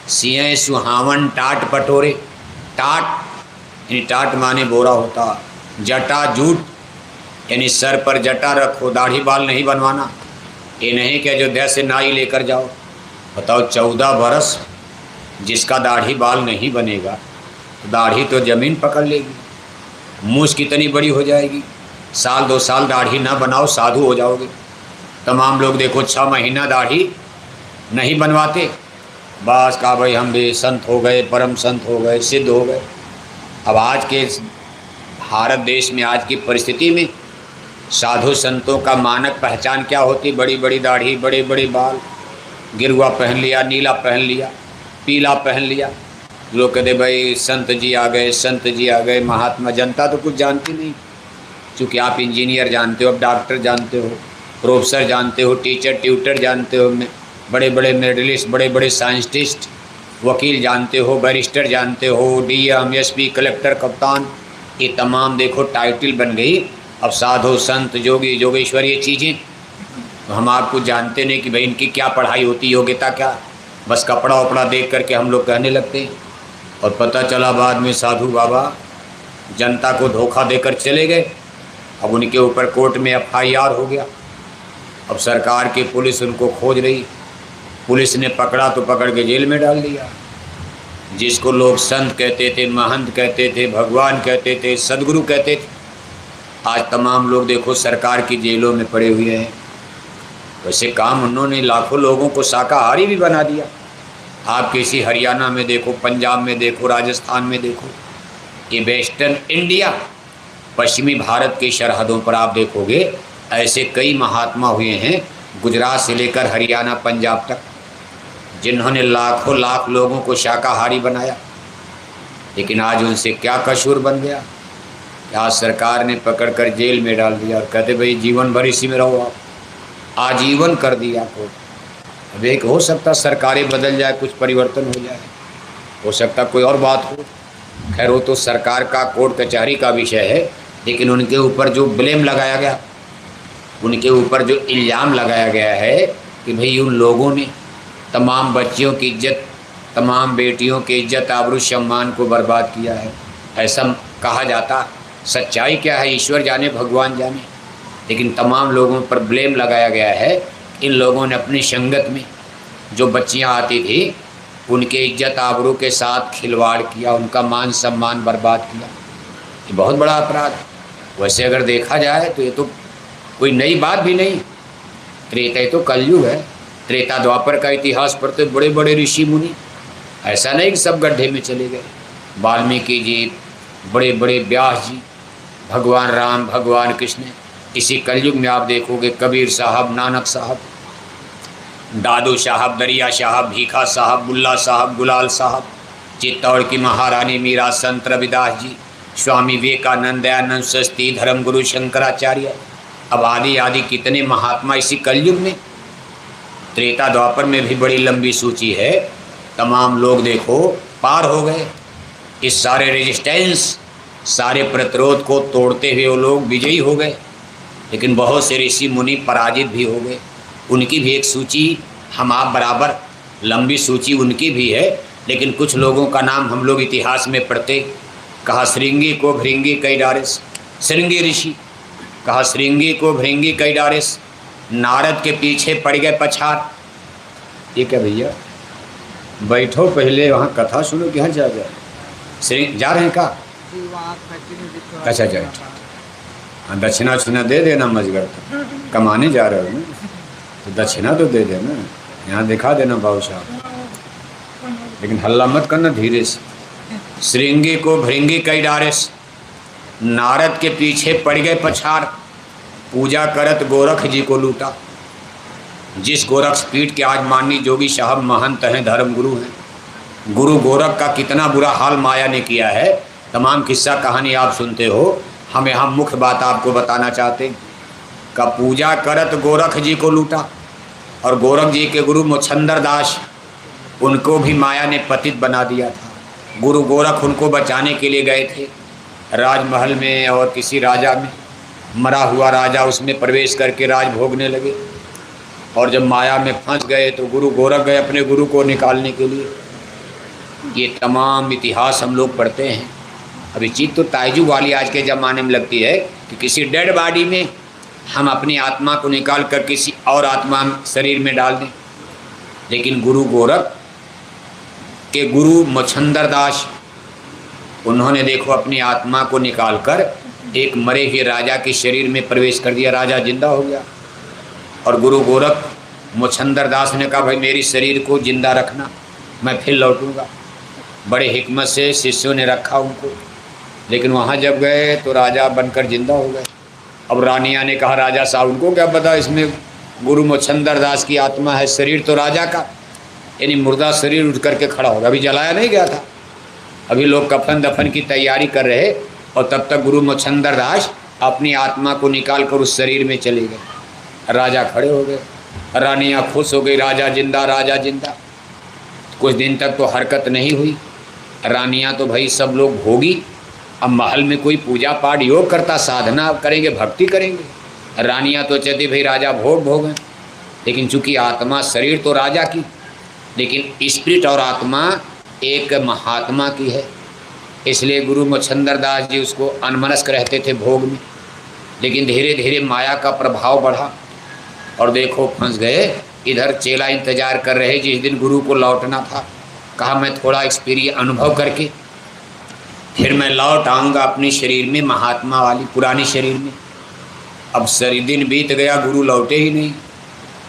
सिंह सुहावन टाट पटोरे। टाट यानी टाट माने बोरा होता, जटा जूट यानी सर पर जटा रखो, दाढ़ी बाल नहीं बनवाना। ये नहीं कि अयोध्या से नाई लेकर जाओ। बताओ 14 बरस जिसका दाढ़ी बाल नहीं बनेगा तो दाढ़ी तो ज़मीन पकड़ लेगी, मूछ कितनी बड़ी हो जाएगी। साल 2 साल दाढ़ी ना बनाओ साधु हो जाओगे। तमाम लोग देखो 6 महीना दाढ़ी नहीं बनवाते, बस कहा भाई हम भी संत हो गए, परम संत हो गए, सिद्ध हो गए। अब आज के भारत देश में आज की परिस्थिति में साधु संतों का मानक पहचान क्या होती? बड़ी बड़ी दाढ़ी, बड़े बड़े बाल, गिरुआ पहन लिया, नीला पहन लिया, पीला पहन लिया। लोग कहते भाई संत जी आ गए, संत जी आ गए। महात्मा जनता तो कुछ जानती नहीं, क्योंकि आप इंजीनियर जानते हो, अब डॉक्टर जानते हो, प्रोफेसर जानते हो, टीचर ट्यूटर जानते हो, बड़े बड़े मेडलिस्ट, बड़े बड़े साइंटिस्ट, वकील जानते हो, बैरिस्टर जानते हो, डीएम, एसपी, कलेक्टर, कप्तान, ये तमाम देखो टाइटल बन गई। अब साधु संत जोगी जोगेश्वर ये चीज़ें हम आपको जानते नहीं कि भाई इनकी क्या पढ़ाई होती, योग्यता क्या। बस कपड़ा वपड़ा देख करके हम लोग कहने लगते हैं, और पता चला बाद में साधु बाबा जनता को धोखा देकर चले गए। अब उनके ऊपर कोर्ट में FIR हो गया। अब सरकार की पुलिस उनको खोज रही, पुलिस ने पकड़ा तो पकड़ के जेल में डाल दिया। जिसको लोग संत कहते थे, महंत कहते थे, भगवान कहते थे, सदगुरु कहते थे, आज तमाम लोग देखो सरकार की जेलों में पड़े हुए हैं। वैसे काम उन्होंने लाखों लोगों को शाकाहारी भी बना दिया। आप किसी हरियाणा में देखो, पंजाब में देखो, राजस्थान में देखो, ये वेस्टर्न इंडिया, पश्चिमी भारत की सरहदों पर आप देखोगे ऐसे कई महात्मा हुए हैं, गुजरात से लेकर हरियाणा पंजाब तक, जिन्होंने लाखों लाख लोगों को शाकाहारी बनाया। लेकिन आज उनसे क्या कसूर बन गया? आज सरकार ने पकड़कर जेल में डाल दिया और कहते भाई जीवन भर इसी में रहो आप, आजीवन कर दिया आपको। अब एक हो सकता सरकारें बदल जाए, कुछ परिवर्तन हो जाए, हो सकता कोई और बात हो। खैर वो तो सरकार का कोर्ट कचहरी का विषय है। लेकिन उनके ऊपर जो ब्लेम लगाया गया, उनके ऊपर जो इल्ज़ाम लगाया गया है कि भाई उन लोगों ने तमाम बच्चियों की इज्जत, तमाम बेटियों की इज्जत, आबरू सम्मान को बर्बाद किया है, ऐसा कहा जाता। सच्चाई क्या है ईश्वर जाने, भगवान जाने। लेकिन तमाम लोगों पर ब्लेम लगाया गया है। इन लोगों ने अपनी संगत में जो बच्चियां आती थी उनके इज्जत आबरू के साथ खिलवाड़ किया, उनका मान सम्मान बर्बाद किया। ये बहुत बड़ा अपराध। वैसे अगर देखा जाए तो ये तो कोई नई बात भी नहीं। त्रेता तो कलयुग है, त्रेता द्वापर का इतिहास पढ़ते बड़े बड़े ऋषि मुनि, ऐसा नहीं कि सब गड्ढे में चले गए। वाल्मीकि जी, बड़े बड़े व्यास जी, भगवान राम, भगवान कृष्ण। इसी कलयुग में आप देखोगे कबीर साहब, नानक साहब, दादू साहब, दरिया साहब, भीखा साहब, बुल्ला साहब, गुलाल साहब, चित्तौड़ की महारानी मीरा, संत रविदास जी, स्वामी विवेकानंद, दयानंद सरस्वती, धर्मगुरु शंकराचार्य, अब आदि आदि कितने महात्मा इसी कलयुग में। त्रेता द्वापर में भी बड़ी लंबी सूची है। तमाम लोग देखो पार हो गए। इस सारे रेजिस्टेंस, सारे प्रतिरोध को तोड़ते हुए वो लोग विजयी हो गए। लेकिन बहुत से ऋषि मुनि पराजित भी हो गए। उनकी भी एक सूची हम आप बराबर लंबी सूची उनकी भी है। लेकिन कुछ लोगों का नाम हम लोग इतिहास में पढ़ते, कहा श्रृंगी को भृंगी कई डारेस। श्रृंगी ऋषि कहा श्रृंगी को भृंगी कई डारेस। नारद के पीछे पड़ गए पछार। ये क्या भैया, बैठो पहले वहाँ कथा सुनो कि यहाँ जा जा रहे हैं का? अच्छा जाए, हाँ दक्षिणा उक्षिणा दे देना मजगर को, कमाने जा रहे हो ना तो दक्षिणा तो दे देना, यहाँ दिखा देना बाबू साहब, लेकिन हल्ला मत करना, धीरे से। श्रृंगी को भृंगी कई डारेस। नारद के पीछे पड़ गए पछार। पूजा करत गोरख जी को लूटा। जिस गोरख पीठ के आज माननीय जोगी साहब महंत हैं, धर्म गुरु हैं, गुरु गोरख का कितना बुरा हाल माया ने किया है, तमाम किस्सा कहानी आप सुनते हो। हम यहाँ मुख्य बात आपको बताना चाहते हैं का पूजा करत गोरख जी को लूटा। और गोरख जी के गुरु मुछंदर दास, उनको भी माया ने पतित बना दिया था। गुरु गोरख उनको बचाने के लिए गए थे राजमहल में, और किसी राजा में, मरा हुआ राजा उसमें प्रवेश करके राज भोगने लगे। और जब माया में फंस गए तो गुरु गोरख गए अपने गुरु को निकालने के लिए। ये तमाम इतिहास हम लोग पढ़ते हैं। अभी चीज तो ताइजू वाली आज के ज़माने में लगती है कि किसी डेड बॉडी में हम अपनी आत्मा को निकाल कर किसी और आत्मा शरीर में डाल दें। लेकिन गुरु गोरख के गुरु मुछंदर दास, उन्होंने देखो अपनी आत्मा को निकालकर एक मरे हुए राजा के शरीर में प्रवेश कर दिया। राजा जिंदा हो गया। और गुरु गोरख मुछंदर दास ने कहा भाई मेरी शरीर को जिंदा रखना, मैं फिर लौटूंगा। बड़े हिकमत से शिष्यों ने रखा उनको। लेकिन वहाँ जब गए तो राजा बनकर जिंदा हो गए। अब रानिया ने कहा राजा साहब उनको क्या पता इसमें गुरु मुछंदर दास की आत्मा है, शरीर तो राजा का, यानी मुर्दा शरीर उठ करके खड़ा होगा। अभी जलाया नहीं गया था, अभी लोग कफन दफन की तैयारी कर रहे, और तब तक गुरु मुछंदर दास अपनी आत्मा को निकाल कर उस शरीर में चले गए। राजा खड़े हो गए, रानियाँ खुश हो गई, राजा जिंदा, राजा जिंदा। कुछ दिन तक तो हरकत नहीं हुई। रानियाँ तो भाई सब लोग भोगी, अब महल में कोई पूजा पाठ योग करता, साधना करेंगे, भक्ति करेंगे। रानियाँ तो चाहती भाई राजा भोग भोगें, लेकिन चूँकि आत्मा शरीर तो राजा की, लेकिन स्पिरिट और आत्मा एक महात्मा की है। इसलिए गुरु मुछंदर दास जी उसको अनमनस्क रहते थे भोग में। लेकिन धीरे धीरे माया का प्रभाव बढ़ा और देखो फंस गए। इधर चेला इंतजार कर रहे, जिस दिन गुरु को लौटना था, कहा मैं थोड़ा एक्सपीरियंस अनुभव करके फिर मैं लौट आऊँगा अपने शरीर में, महात्मा वाली पुरानी शरीर में। अब शरीर दिन बीत गया, गुरु लौटे ही नहीं।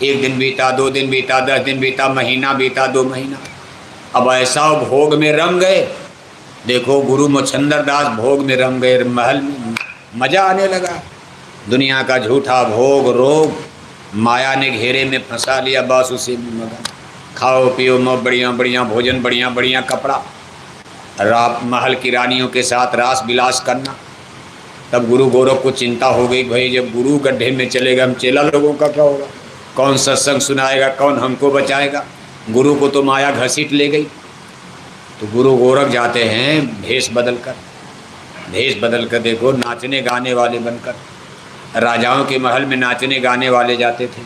एक दिन बीता, 2 दिन बीता, 10 दिन बीता, महीना बीता, 2 महीना। अब ऐसा भोग में रम गए। देखो गुरु मुछंदर दास भोग में रम गए, महल में मजा आने लगा। दुनिया का झूठा भोग रोग माया ने घेरे में फंसा लिया, बस उसी में मगन। खाओ पियो मो, बढ़िया बढ़िया भोजन, बढ़िया बढ़िया कपड़ा, महल की रानियों के साथ रास विलास करना। तब गुरु गोरख को चिंता हो गई, भाई जब गुरु गड्ढे में चलेगा, हम चेला लोगों का क्या होगा? कौन सत्संग सुनाएगा, कौन हमको बचाएगा? गुरु को तो माया घसीट ले गई। तो गुरु गोरख जाते हैं भेष बदल कर, देखो नाचने गाने वाले बनकर। राजाओं के महल में नाचने गाने वाले जाते थे।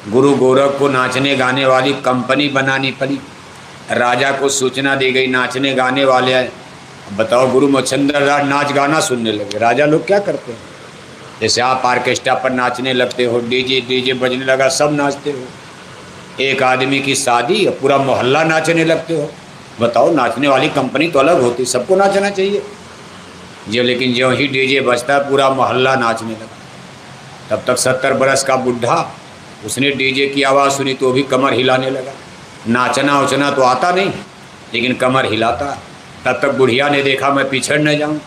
गुरु गोरख को नाचने गाने वाली कंपनी बनानी पड़ी। राजा को सूचना दी गई नाचने गाने वाले आए। बताओ गुरु मुछंदर दास नाच गाना सुनने लगे। राजा लोग क्या करते हैं, जैसे आप ऑर्केस्ट्रा पर नाचने लगते हो, डीजे बजने लगा, सब नाचते हो। एक आदमी की शादी, पूरा मोहल्ला नाचने लगते हो। बताओ नाचने वाली कंपनी तो अलग होती, सबको नाचना चाहिए जो, लेकिन जो ही डीजे बजता पूरा मोहल्ला नाचने लगा। तब तक 70 बरस का बुढ़ा, उसने डीजे की आवाज़ सुनी तो भी कमर हिलाने लगा। नाचना उचना तो आता नहीं, लेकिन कमर हिलाता। तब तक बुढ़िया ने देखा मैं पिछड़ न जाऊं,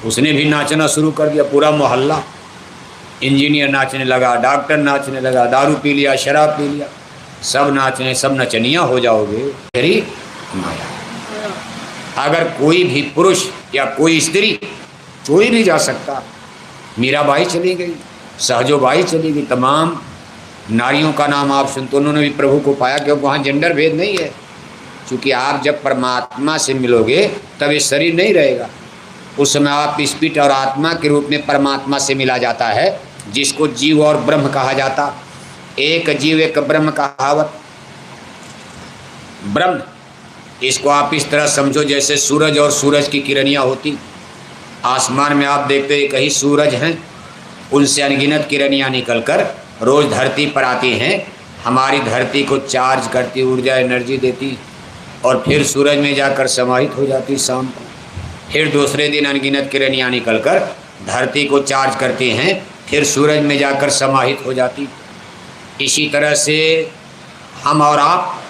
उसने भी नाचना शुरू कर दिया। पूरा मोहल्ला, इंजीनियर नाचने लगा, डॉक्टर नाचने लगा, दारू पी लिया, शराब पी लिया, सब नाचने, सब नचनिया हो जाओगे। तेरी माया। अगर कोई भी पुरुष या कोई स्त्री, कोई भी जा सकता। मीराबाई चली गई, सहजोबाई चली गई, तमाम नारियों का नाम आप सुनते, उन्होंने भी प्रभु को पाया, क्योंकि वहाँ जेंडर भेद नहीं है। क्योंकि आप जब परमात्मा से मिलोगे तब ये शरीर नहीं रहेगा, उस समय आप स्पिरिट और आत्मा के रूप में परमात्मा से मिला जाता है, जिसको जीव और ब्रह्म कहा जाता। एक जीव एक ब्रह्म कहावत। ब्रह्म, इसको आप इस तरह समझो जैसे सूरज और सूरज की किरणियाँ होती, आसमान में आप देखते हैं कहीं सूरज हैं, उनसे अनगिनत किरणियाँ निकलकर रोज़ धरती पर आती हैं, हमारी धरती को चार्ज करती, ऊर्जा एनर्जी देती और फिर सूरज में जाकर समाहित हो जाती शाम को। फिर दूसरे दिन अनगिनत किरणियाँ निकलकर धरती को चार्ज करती हैं, फिर सूरज में जाकर समाहित हो जाती। इसी तरह से हम और आप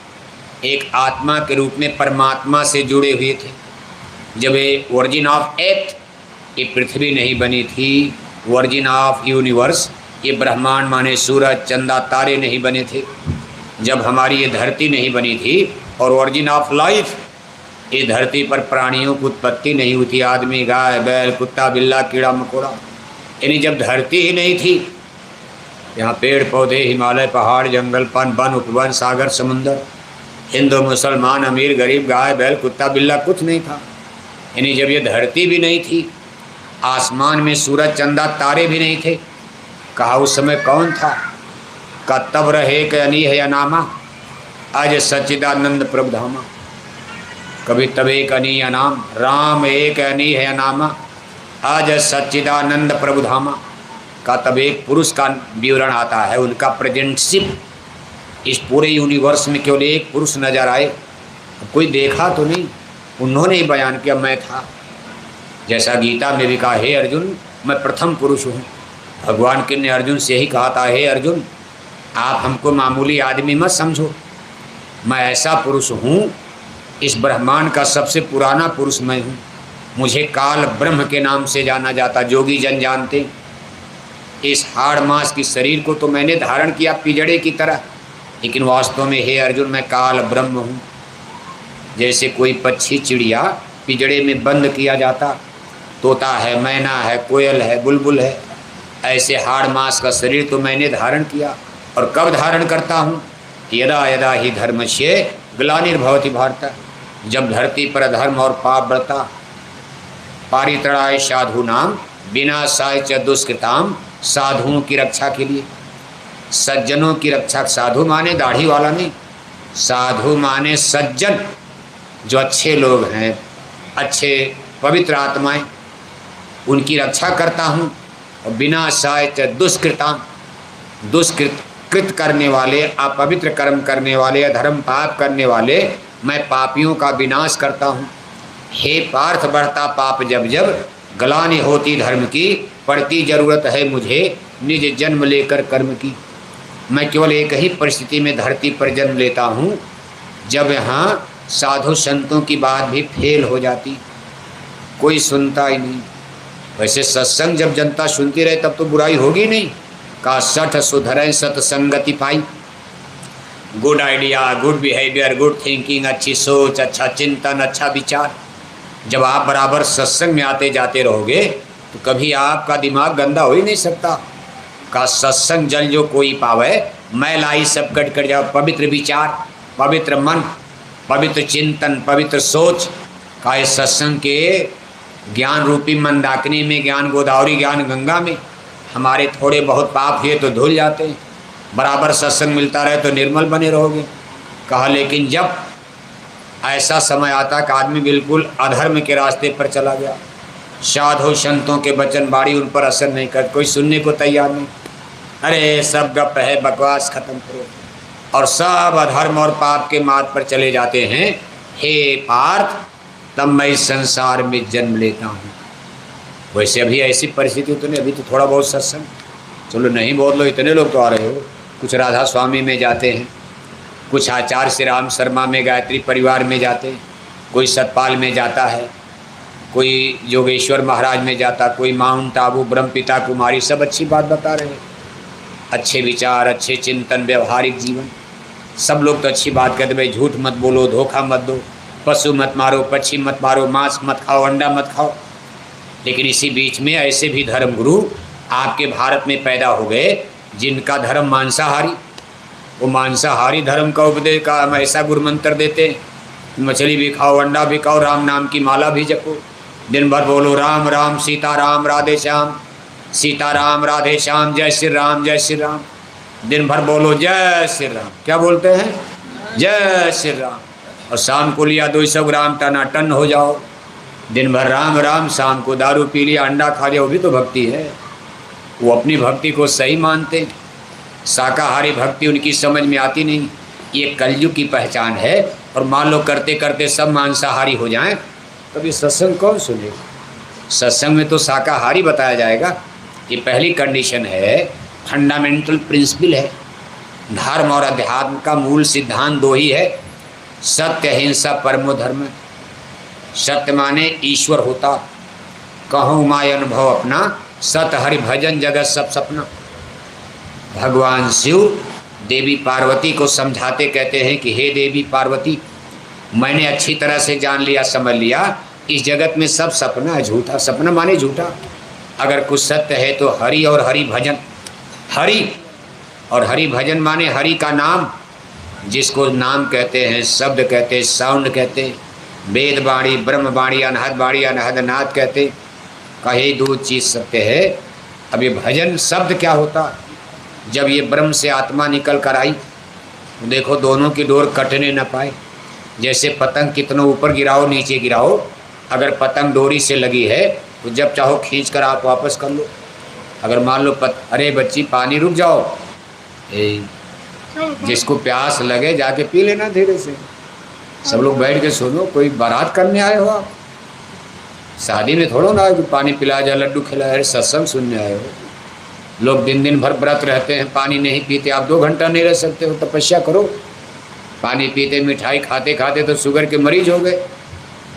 एक आत्मा के रूप में परमात्मा से जुड़े हुए थे। जब ये वर्जिन ऑफ एर्थ, ये पृथ्वी नहीं बनी थी, वर्जिन ऑफ यूनिवर्स, ये ब्रह्मांड माने सूरज चंदा तारे नहीं बने थे। जब हमारी ये धरती नहीं बनी थी और वर्जिन ऑफ लाइफ, ये धरती पर प्राणियों की उत्पत्ति नहीं हुई थी, आदमी गाय बैल कुत्ता बिल्ला कीड़ा मकोड़ा, यानी जब धरती ही नहीं थी, यहाँ पेड़ पौधे हिमालय पहाड़ जंगल वन उपवन सागर समुंदर, हिंदू मुसलमान अमीर गरीब गाय बैल कुत्ता बिल्ला कुछ नहीं था। यानी जब ये धरती भी नहीं थी, आसमान में सूरज चंदा तारे भी नहीं थे, कहा उस समय कौन था? का तब रहे कि अनी है अनामा, आज सच्चिदानंद प्रभु धामा। कभी तब एक अनी अनाम, राम एक अनी है अनामा, आज सच्चिदानंद प्रभु धामा। का तब एक पुरुष का विवरण आता है, उनका प्रेजेंटशिप इस पूरे यूनिवर्स में केवल एक पुरुष नजर आए, कोई देखा तो नहीं, उन्होंने ही बयान किया मैं था। जैसा गीता में भी कहा, हे अर्जुन मैं प्रथम पुरुष हूँ। भगवान के ने अर्जुन से ही कहा था, हे अर्जुन आप हमको मामूली आदमी मत समझो, मैं ऐसा पुरुष हूँ, इस ब्रह्मांड का सबसे पुराना पुरुष मैं हूँ। मुझे काल ब्रह्म के नाम से जाना जाता, जोगी जन जानते। इस हाड़ मांस की शरीर को तो मैंने धारण किया पिजड़े की तरह, लेकिन वास्तव में हे अर्जुन मैं काल ब्रह्म हूँ। जैसे कोई पक्षी चिड़िया पिजड़े में बंद किया जाता, तोता है मैना है कोयल है बुलबुल है, ऐसे हाड़ मांस का शरीर तो मैंने धारण किया। और कब धारण करता हूँ? यदा यदा ही धर्मस्य ग्लानिर्भवति भारत, जब धरती पर अधर्म और पाप बढ़ता। पारितराय साधु नाम विनाशाय च दुष्कृताम, साधुओं की रक्षा के लिए, सज्जनों की रक्षा। साधु माने दाढ़ी वाला नहीं, साधु माने सज्जन, जो अच्छे लोग हैं, अच्छे पवित्र आत्माएं, उनकी रक्षा करता हूँ। और विनाशाय च दुष्कृताम, दुष्कृत करने वाले, अपवित्र कर्म करने वाले, अधर्म पाप करने वाले, मैं पापियों का विनाश करता हूँ। हे पार्थ बढ़ता पाप जब जब, ग्लानि होती धर्म की, पड़ती जरूरत है मुझे निज जन्म लेकर कर्म की। मैं केवल एक ही परिस्थिति में धरती पर जन्म लेता हूँ, जब यहाँ साधु संतों की बात भी फेल हो जाती, कोई सुनता ही नहीं। वैसे सत्संग जब जनता सुनती रहे तब तो बुराई होगी नहीं। का सठ सुधरें सत्संगति पाई, good idea good behaviour good thinking, अच्छी सोच अच्छा चिंतन अच्छा विचार। जब आप बराबर सत्संग में आते जाते रहोगे तो कभी आपका दिमाग गंदा हो ही नहीं सकता। का सत्संग जल जो कोई पावे, मैं लाई सब कट कर जाओ। पवित्र विचार, पवित्र मन, पवित्र चिंतन, पवित्र सोच का इस सत्संग के ज्ञान रूपी मंदाकिनी में, ज्ञान गोदावरी ज्ञान गंगा में हमारे थोड़े बहुत पाप हुए तो धुल जाते हैं। बराबर सत्संग मिलता रहे तो निर्मल बने रहोगे। कहा लेकिन जब ऐसा समय आता कि आदमी बिल्कुल अधर्म के रास्ते पर चला गया, साधु संतों के वचन बाड़ी उन पर असर नहीं कर, कोई सुनने को तैयार नहीं, अरे सब गप है बकवास खत्म करो, और सब अधर्म और पाप के मार्ग पर चले जाते हैं। हे पार्थ तब मैं इस संसार में जन्म लेता हूँ। वैसे अभी ऐसी परिस्थिति तो नहीं, अभी तो थोड़ा बहुत सत्संग चलो नहीं बहुत लोग, इतने लोग तो आ रहे हो। कुछ राधा स्वामी में जाते हैं, कुछ आचार्य श्री राम शर्मा में गायत्री परिवार में जाते हैं, कोई सतपाल में जाता है, कोई योगेश्वर महाराज में जाता, कोई माउंट आबू ब्रह्म पिता कुमारी, सब अच्छी बात बता रहे हैं। अच्छे विचार अच्छे चिंतन व्यवहारिक जीवन, सब लोग तो अच्छी बात कहते भाई झूठ मत बोलो धोखा मत दो, पशु मत मारो पक्षी मत मारो, मांस मत खाओ अंडा मत खाओ। लेकिन इसी बीच में ऐसे भी धर्म गुरु आपके भारत में पैदा हो गए जिनका धर्म मांसाहारी, वो मांसाहारी धर्म का उपदेश का हम ऐसा गुरु मंत्र देते हैं, मछली भी खाओ अंडा भी खाओ, राम नाम की माला भी जपो, दिन भर बोलो राम राम सीता राम राधे श्याम, सीता राम राधे श्याम, जय श्री राम जय श्री राम, दिन भर बोलो जय श्री राम। क्या बोलते हैं? जय श्री राम। और शाम को लिया 200 ग्राम टनाटन हो जाओ, दिन भर राम राम, शाम को दारू पी लिया, अंडा खा लिया, वो भी तो भक्ति है। वो अपनी भक्ति को सही मानते। शाकाहारी भक्ति उनकी समझ में आती नहीं। ये कलयुग की पहचान है। और मान लो करते करते सब मांसाहारी हो जाएं, तभी सत्संग कौन सुने? सत्संग में तो शाकाहारी बताया जाएगा। ये पहली कंडीशन है, फंडामेंटल प्रिंसिपल है। धर्म और अध्यात्म का मूल सिद्धांत दो ही है, सत्य, अहिंसा, परमो धर्म। सत्य माने ईश्वर होता, कहूँ माय अनुभव अपना, सत हरि भजन जगत सब सपना। भगवान शिव देवी पार्वती को समझाते कहते हैं कि हे देवी पार्वती, मैंने अच्छी तरह से जान लिया, समझ लिया, इस जगत में सब सपना है, झूठा। सपना माने झूठा। अगर कुछ सत्य है तो हरि और हरि भजन। हरि और हरि भजन माने हरि का नाम, जिसको नाम कहते हैं, शब्द कहते हैं, साउंड कहते हैं, वेद वाणी, ब्रह्म वाणी, अनहद वाणी, अनहद नाद कहते। कहे दो चीज़ सत्य है। अब ये भजन शब्द क्या होता? जब ये ब्रह्म से आत्मा निकल कर आई, देखो दोनों की डोर कटने न पाए। जैसे पतंग कितनों ऊपर गिराओ नीचे गिराओ, अगर पतंग डोरी से लगी है तो जब चाहो खींच कर आप वापस कर लो। अगर मान लो अरे बच्ची पानी रुक जाओ, जिसको प्यास लगे जाके पी लेना धीरे से। सब लोग बैठ के सुनो, कोई बारात करने आए हो आप? शादी में थोड़ा ना कि पानी पिलाया जाए, लड्डू खिलाया जाए, सत्संग सुनने आए हो। लोग दिन दिन भर व्रत रहते हैं, पानी नहीं पीते। आप 2 घंटा नहीं रह सकते हो, तपस्या करो। पानी पीते, मिठाई खाते खाते तो शुगर के मरीज हो गए,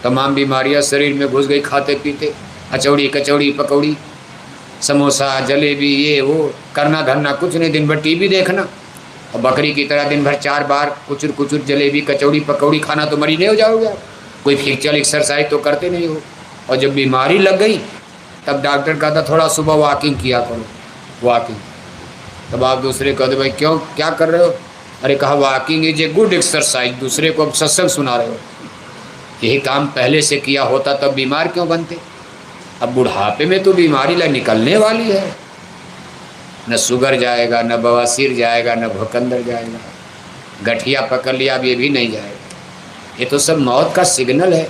तमाम बीमारियां शरीर में घुस गई खाते पीते। अचौड़ी, कचौड़ी, पकौड़ी, समोसा, जलेबी, ये वो, करना धरना कुछ नहीं, दिन भर टीवी देखना। और बकरी की तरह दिन भर 4 बार कुचुर कुचुर जलेबी, कचौड़ी, पकौड़ी खाना तो मरीज नहीं हो जाओगे आप। कोई फिजिकल एक्सरसाइज तो करते नहीं हो। और जब बीमारी लग गई तब डॉक्टर कहता थोड़ा सुबह वॉकिंग किया करो, वॉकिंग। तब आप दूसरे कहते भाई क्यों, क्या कर रहे हो? अरे कहा walking is a good exercise. दूसरे को अब सत्संग सुना रहे हो। यही काम पहले से किया होता तब बीमार क्यों बनते? अब बुढ़ापे में तो बीमारी लग निकलने वाली है। न शुगर जाएगा, न बवासीर जाएगा, न भूखंदर जाएगा, गठिया पकड़ लिया अब ये भी नहीं जाएगा। ये तो सब मौत का सिग्नल है।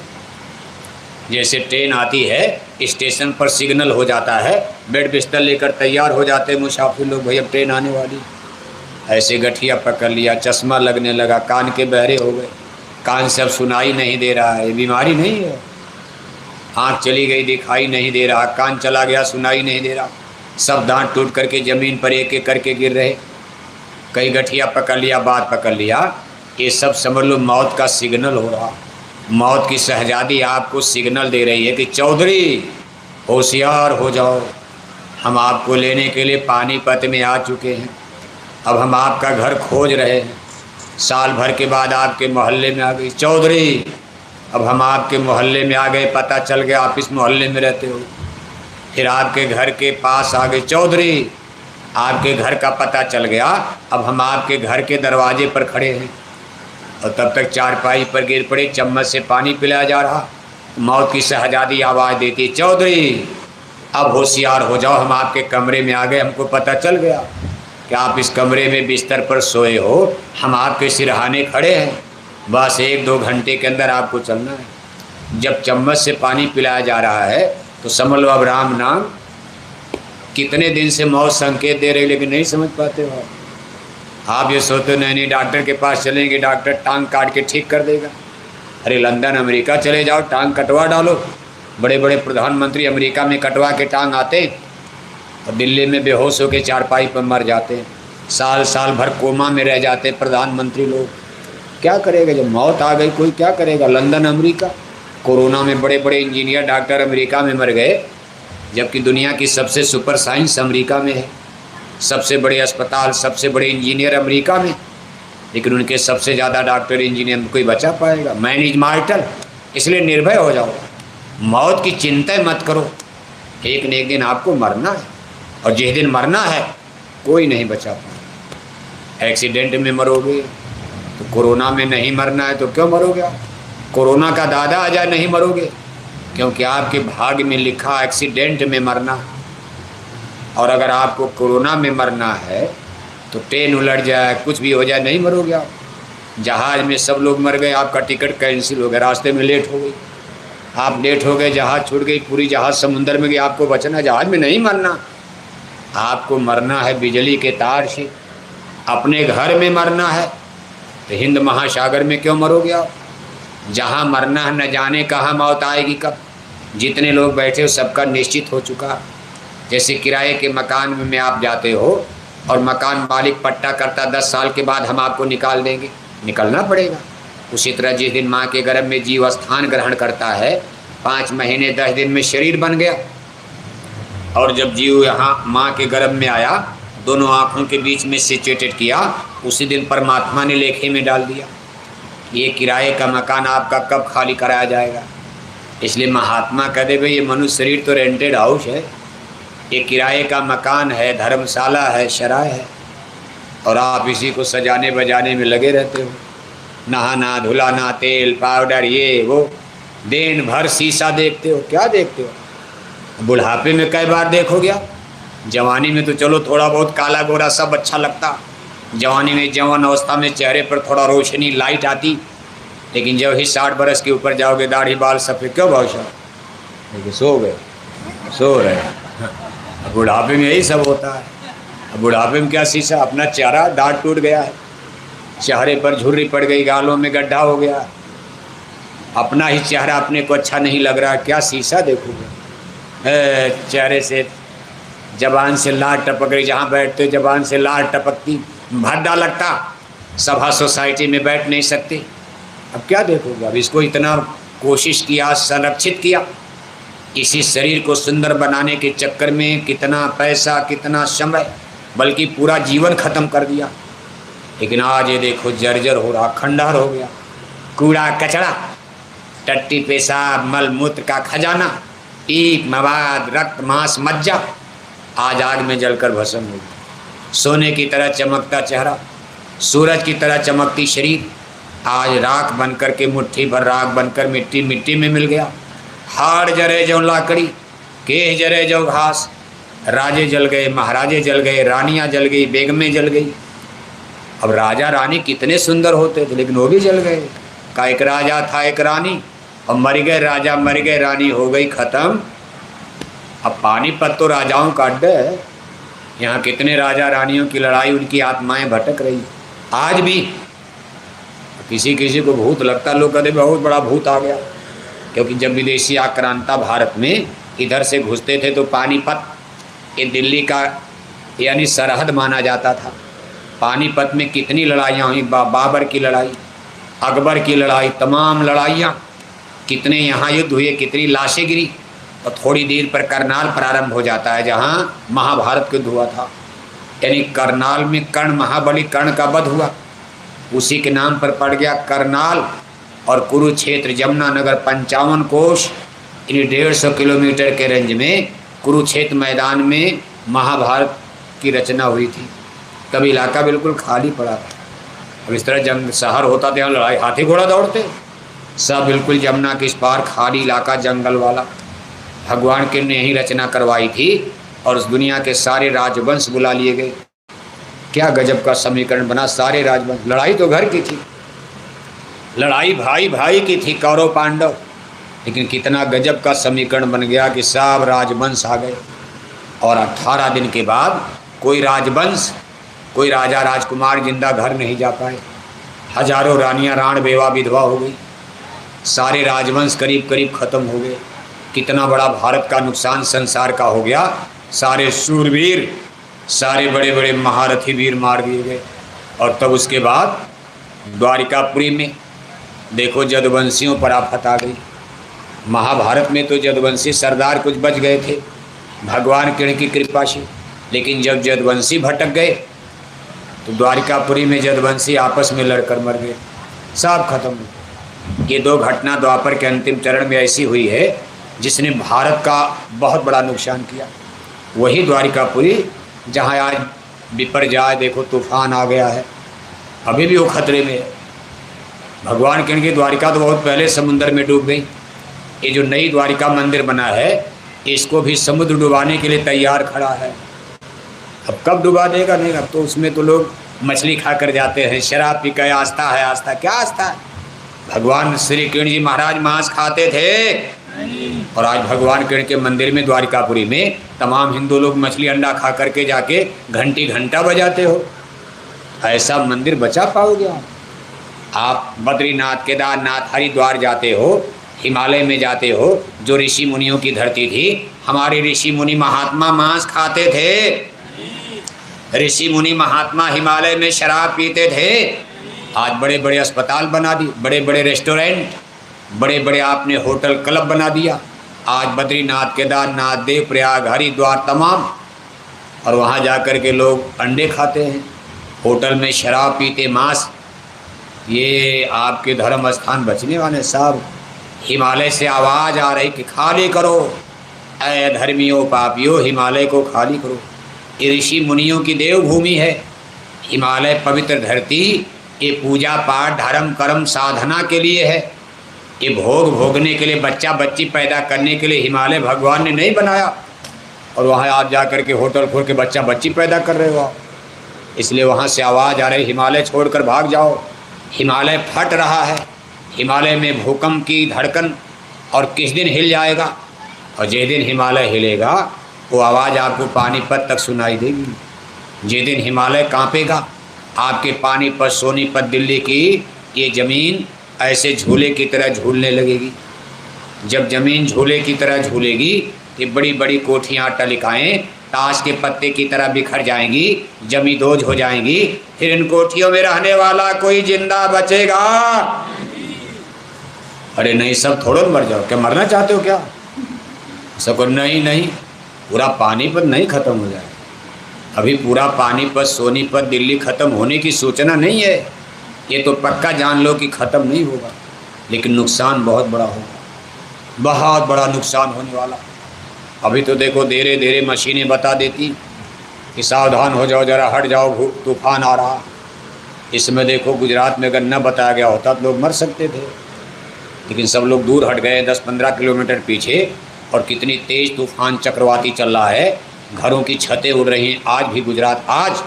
जैसे ट्रेन आती है, स्टेशन पर सिग्नल हो जाता है, बेड बिस्तर लेकर तैयार हो जाते हैं मुसाफिर लोग, भाई अब ट्रेन आने वाली। ऐसे गठिया पकड़ लिया, चश्मा लगने लगा, कान के बहरे हो गए, कान से अब सुनाई नहीं दे रहा है। ये बीमारी नहीं है। आँख चली गई, दिखाई नहीं दे रहा, कान चला गया, सुनाई नहीं दे रहा, सब दांत टूट करके ज़मीन पर एक एक करके गिर रहे। कई गठिया पकड़ लिया, बात पकड़ लिया, ये सब समझ लो मौत का सिग्नल हो रहा। मौत की शहजादी आपको सिग्नल दे रही है कि चौधरी होशियार हो जाओ, हम आपको लेने के लिए पानीपत में आ चुके हैं, अब हम आपका घर खोज रहे हैं। साल भर के बाद आपके मोहल्ले में आ गई, चौधरी अब हम आपके मोहल्ले में आ गए, पता चल गया आप इस मोहल्ले में रहते हो। फिर आपके घर के पास आ गए, चौधरी आपके घर का पता चल गया, अब हम आपके घर के दरवाजे पर खड़े हैं। और तब तक चारपाई पर गिर पड़े, चम्मच से पानी पिलाया जा रहा। मौत की शहजादी आवाज़ देती, चौधरी अब होशियार हो जाओ, हम आपके कमरे में आ गए, हमको पता चल गया कि आप इस कमरे में बिस्तर पर सोए हो, हम आपके सिरहाने खड़े हैं, बस 1-2 घंटे के अंदर आपको चलना है। जब चम्मच से पानी पिलाया जा रहा है तो समझ लो अब राम नाम। कितने दिन से मौत संकेत दे रही, लेकिन नहीं समझ पाते हो आप। ये सोचते नहीं डॉक्टर के पास चलेंगे, डॉक्टर टांग काट के ठीक कर देगा। अरे लंदन अमेरिका चले जाओ, टांग कटवा डालो। बड़े बड़े प्रधानमंत्री अमेरिका में कटवा के टांग आते और दिल्ली में बेहोश होकर चारपाई पर मर जाते। साल साल भर कोमा में रह जाते प्रधानमंत्री लोग। क्या करेगा जब मौत आ गई, कोई क्या करेगा। लंदन अमेरिका, कोरोना में बड़े बड़े इंजीनियर डॉक्टर अमेरिका में मर गए, जबकि दुनिया की सबसे सुपर साइंस अमेरिका में है, सबसे बड़े अस्पताल, सबसे बड़े इंजीनियर अमेरिका में, लेकिन उनके सबसे ज़्यादा डॉक्टर इंजीनियर कोई बचा पाएगा। मैन इज मॉर्टल, इसलिए निर्भय हो जाओ, मौत की चिंता मत करो। एक न एक दिन आपको मरना है, और जिस दिन मरना है कोई नहीं बचा पाएगा। एक्सीडेंट में मरोगे तो कोरोना में नहीं मरना है तो क्यों मरोगे आप? कोरोना का दादा आ जाए नहीं मरोगे, क्योंकि आपके भाग्य में लिखा एक्सीडेंट में मरना। और अगर आपको कोरोना में मरना है तो ट्रेन उलट जाए, कुछ भी हो जाए, नहीं मरोगे आप। जहाज़ में सब लोग मर गए, आपका टिकट कैंसिल हो गया, रास्ते में लेट हो गई, आप लेट हो गए, जहाज़ छूट गई, पूरी जहाज़ समुंदर में गई, आपको बचना, जहाज़ में नहीं मरना, आपको मरना है बिजली के तार से, अपने घर में मरना है। तो हिंद महासागर में क्यों मरोगे आप? जहाँ मरना है न जाने कहाँ मौत आएगी कब। जितने लोग बैठे हो सबका निश्चित हो चुका। जैसे किराए के मकान में आप जाते हो और मकान मालिक पट्टा करता 10 साल के बाद हम आपको निकाल देंगे, निकलना पड़ेगा। उसी तरह जिस दिन माँ के गर्भ में जीव स्थान ग्रहण करता है, 5 महीने 10 दिन में शरीर बन गया, और जब जीव यहाँ माँ के गर्भ में आया, दोनों आँखों के बीच में सिचुएटेड किया, उसी दिन परमात्मा ने लेखे में डाल दिया। ये किराए का मकान आपका कब खाली कराया जाएगा? इसलिए महात्मा कहते भाई ये मनुष्य शरीर तो रेंटेड हाउस है, ये किराए का मकान है, धर्मशाला है, शराय है, और आप इसी को सजाने बजाने में लगे रहते हो। नहाना धुलाना, तेल पाउडर ये वो, दिन भर शीशा देखते हो। क्या देखते हो? बुढ़ापे में कई बार देखोगे आप? जवानी में तो चलो थोड़ा बहुत काला गोरा सब अच्छा लगता, जवानी में जवान अवस्था में चेहरे पर थोड़ा रोशनी लाइट आती, लेकिन जब ही 60 बरस के ऊपर जाओगे दाढ़ी बाल सफ़ेद, क्यों भाव साहब? देखिए सो गए, सो रहे। बुढ़ापे में यही सब होता है। बुढ़ापे में क्या शीशा? अपना चेहरा, दांत टूट गया है, चेहरे पर झुर्री पड़ गई, गालों में गड्ढा हो गया, अपना ही चेहरा अपने को अच्छा नहीं लग रहा, क्या शीशा देखोगे? चेहरे से जबान से लार टपक रही, जहाँ बैठते जबान से लार टपकती, भद्दा लगता, सभा सोसाइटी में बैठ नहीं सकते। अब क्या देखोगे? अब इसको इतना कोशिश किया, संरक्षित किया, इसी शरीर को सुंदर बनाने के चक्कर में कितना पैसा, कितना समय, बल्कि पूरा जीवन खत्म कर दिया। लेकिन आज ये देखो जर्जर हो रहा, खंडहर हो गया, कूड़ा कचरा, टट्टी पेशाब मल मूत्र का खजाना, ईख मवाद रक्त मांस मज्जा आज आग में जलकर भस्म हो गया। सोने की तरह चमकता चेहरा, सूरज की तरह चमकती शरीर आज राख बनकर के, मुट्ठी भर राख बनकर मिट्टी मिट्टी में मिल गया। हाड़ जरे जो लाकड़ी, केह जरे जो घास, राजे जल गए, महाराजे जल गए, रानियाँ जल गई, बेगमें जल गई। अब राजा रानी कितने सुंदर होते थे, लेकिन वो भी जल गए। का एक राजा था एक रानी, और मर गए राजा, मर गए रानी, हो गई ख़त्म। अब पानीपत तो राजाओं का अड्डा है, यहाँ कितने राजा रानियों की लड़ाई, उनकी आत्माएं भटक रही। आज भी किसी किसी को भूत लगता, लोग कहते बहुत बड़ा भूत आ गया, क्योंकि जब विदेशी आक्रांता भारत में इधर से घुसते थे तो पानीपत ये दिल्ली का यानी सरहद माना जाता था। पानीपत में कितनी लड़ाइयाँ हुई, बाबर की लड़ाई, अकबर की लड़ाई, तमाम लड़ाइयाँ, कितने यहाँ युद्ध हुए, कितनी लाशें गिरी। और थोड़ी देर पर करनाल प्रारंभ हो जाता है, जहाँ महाभारत युद्ध हुआ था। यानी करनाल में कर्ण, महाबली कर्ण का वध हुआ, उसी के नाम पर पड़ गया करनाल। और कुरुक्षेत्र जमुनानगर 55 कोस यानी 150 किलोमीटर के रेंज में कुरुक्षेत्र मैदान में महाभारत की रचना हुई थी। तब इलाका बिल्कुल खाली पड़ा था। अब इस तरह जंग शहर होता था, यहाँ लड़ाई, हाथी घोड़ा दौड़ते, सब बिल्कुल जमुना के इस पार खाली इलाका, जंगल वाला। भगवान के ने यही रचना करवाई थी, और उस दुनिया के सारे राजवंश बुला लिए गए। क्या गजब का समीकरण बना, सारे राजवंश। लड़ाई तो घर की थी, लड़ाई भाई भाई की थी, कौरव पांडव, लेकिन कितना गजब का समीकरण बन गया कि सब राजवंश आ गए। और 18 दिन के बाद कोई राजवंश, कोई राजा राजकुमार जिंदा घर नहीं जा पाए। हजारों रानियां राण बेवा विधवा हो गई, सारे राजवंश करीब करीब खत्म हो गए। कितना बड़ा भारत का नुकसान संसार का हो गया। सारे शूरवीर, सारे बड़े बड़े महारथी वीर मार दिए गए। और तब उसके बाद द्वारिकापुरी में देखो जदुवंशियों पर आफत आ गई। महाभारत में तो जदुवंशी सरदार कुछ बच गए थे भगवान कृष्ण की कृपा से, लेकिन जब जदुवंशी भटक गए तो द्वारिकापुरी में जदुवंशी आपस में लड़कर मर गए, सब खत्म। ये 2 घटना द्वापर के अंतिम चरण में ऐसी हुई है जिसने भारत का बहुत बड़ा नुकसान किया। वही द्वारिकापुरी जहाँ आज विपर्जय देखो तूफान आ गया है, अभी भी वो खतरे में है। भगवान कृष्ण की द्वारिका तो बहुत पहले समुद्र में डूब गई। ये जो नई द्वारिका मंदिर बना है, इसको भी समुद्र डुबाने के लिए तैयार खड़ा है। अब कब डुबा देगा नहीं, अब तो उसमें तो लोग मछली खा कर जाते हैं, शराब पी कर। आस्था है, आस्था क्या आस्था है? भगवान श्री कृष्ण जी महाराज मांस खाते थे, और आज भगवान कृष्ण के मंदिर में द्वारिकापुरी में तमाम हिंदू लोग मछली अंडा खा करके जाके घंटी घंटा बजाते हो। ऐसा मंदिर बचा पाओगे आप? बद्रीनाथ, केदारनाथ, हरिद्वार जाते हो, हिमालय में जाते हो, जो ऋषि मुनियों की धरती थी। हमारे ऋषि मुनि महात्मा मांस खाते थे। ऋषि मुनि महात्मा हिमालय में शराब पीते थे। आज बड़े बड़े अस्पताल बना दिए, बड़े बड़े रेस्टोरेंट, बड़े बड़े आपने होटल क्लब बना दिया। आज बद्रीनाथ, केदारनाथ, देवप्रयाग, हरिद्वार तमाम, और वहाँ जा कर के लोग अंडे खाते हैं, होटल में शराब पीते, मांस। ये आपके धर्म स्थान बचने वाले साहब। हिमालय से आवाज़ आ रही कि खाली करो, ऐ धर्मियों पापियों, हिमालय को खाली करो। ये ऋषि मुनियों की देवभूमि है हिमालय, पवित्र धरती। ये पूजा पाठ, धर्म, कर्म, साधना के लिए है। ये भोग भोगने के लिए, बच्चा बच्ची पैदा करने के लिए हिमालय भगवान ने नहीं बनाया। और वहाँ आप जा कर के होटल खोल के बच्चा बच्ची पैदा कर रहे हो। इसलिए वहाँ से आवाज़ आ रही, हिमालय छोड़कर भाग जाओ। हिमालय फट रहा है। हिमालय में भूकंप की धड़कन, और किस दिन हिल जाएगा? और जिस दिन हिमालय हिलेगा वो आवाज़ आपको पानीपत तक सुनाई देगी। जिस दिन हिमालय कांपेगा, आपके पानीपत, सोनीपत, दिल्ली की ये ज़मीन ऐसे झूले की तरह झूलने लगेगी। जब ज़मीन झूले की तरह झूलेगी तो बड़ी बड़ी कोठियाँ, टलिकाएँ ताश के पत्ते की तरह बिखर जाएंगी, जमींदोज हो जाएंगी। फिर इन कोठियों में रहने वाला कोई जिंदा बचेगा? अरे नहीं, सब थोड़ा मर जाओ। क्या मरना चाहते हो क्या? सब नहीं नहीं, पूरा पानीपत नहीं ख़त्म हो जाए। अभी पूरा पानीपत, सोनीपत, दिल्ली ख़त्म होने की सूचना नहीं है। ये तो पक्का जान लो कि ख़त्म नहीं होगा, लेकिन नुकसान बहुत बड़ा होगा, बहुत बड़ा नुकसान होने वाला। अभी तो देखो धीरे धीरे मशीनें बता देती कि सावधान हो जाओ, ज़रा हट जाओ, तूफान आ रहा। इसमें देखो गुजरात में अगर न बताया गया होता तो लोग मर सकते थे, लेकिन सब लोग दूर हट गए 10-15 किलोमीटर पीछे। और कितनी तेज़ तूफान चक्रवाती चल रहा है, घरों की छतें उड़ रही हैं। आज भी गुजरात, आज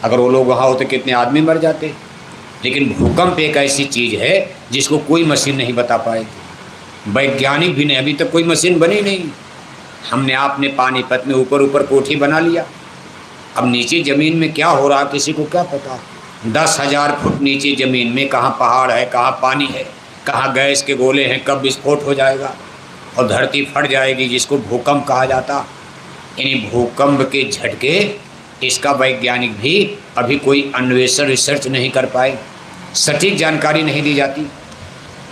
अगर वो लोग वहाँ होते कितने आदमी मर जाते। लेकिन भूकंप एक ऐसी चीज़ है जिसको कोई मशीन नहीं बता पाएगी, वैज्ञानिक भी नहीं। अभी तक कोई मशीन बनी नहीं। हमने आपने पानीपत में ऊपर ऊपर कोठी बना लिया, अब नीचे ज़मीन में क्या हो रहा किसी को क्या पता। 10,000 फुट नीचे ज़मीन में कहाँ पहाड़ है, कहाँ पानी है, कहाँ गैस के गोले हैं, कब विस्फोट हो जाएगा और धरती फट जाएगी, जिसको भूकंप कहा जाता। यानी भूकंप के झटके, इसका वैज्ञानिक भी अभी कोई अन्वेषण, रिसर्च नहीं कर पाए, सटीक जानकारी नहीं दी जाती।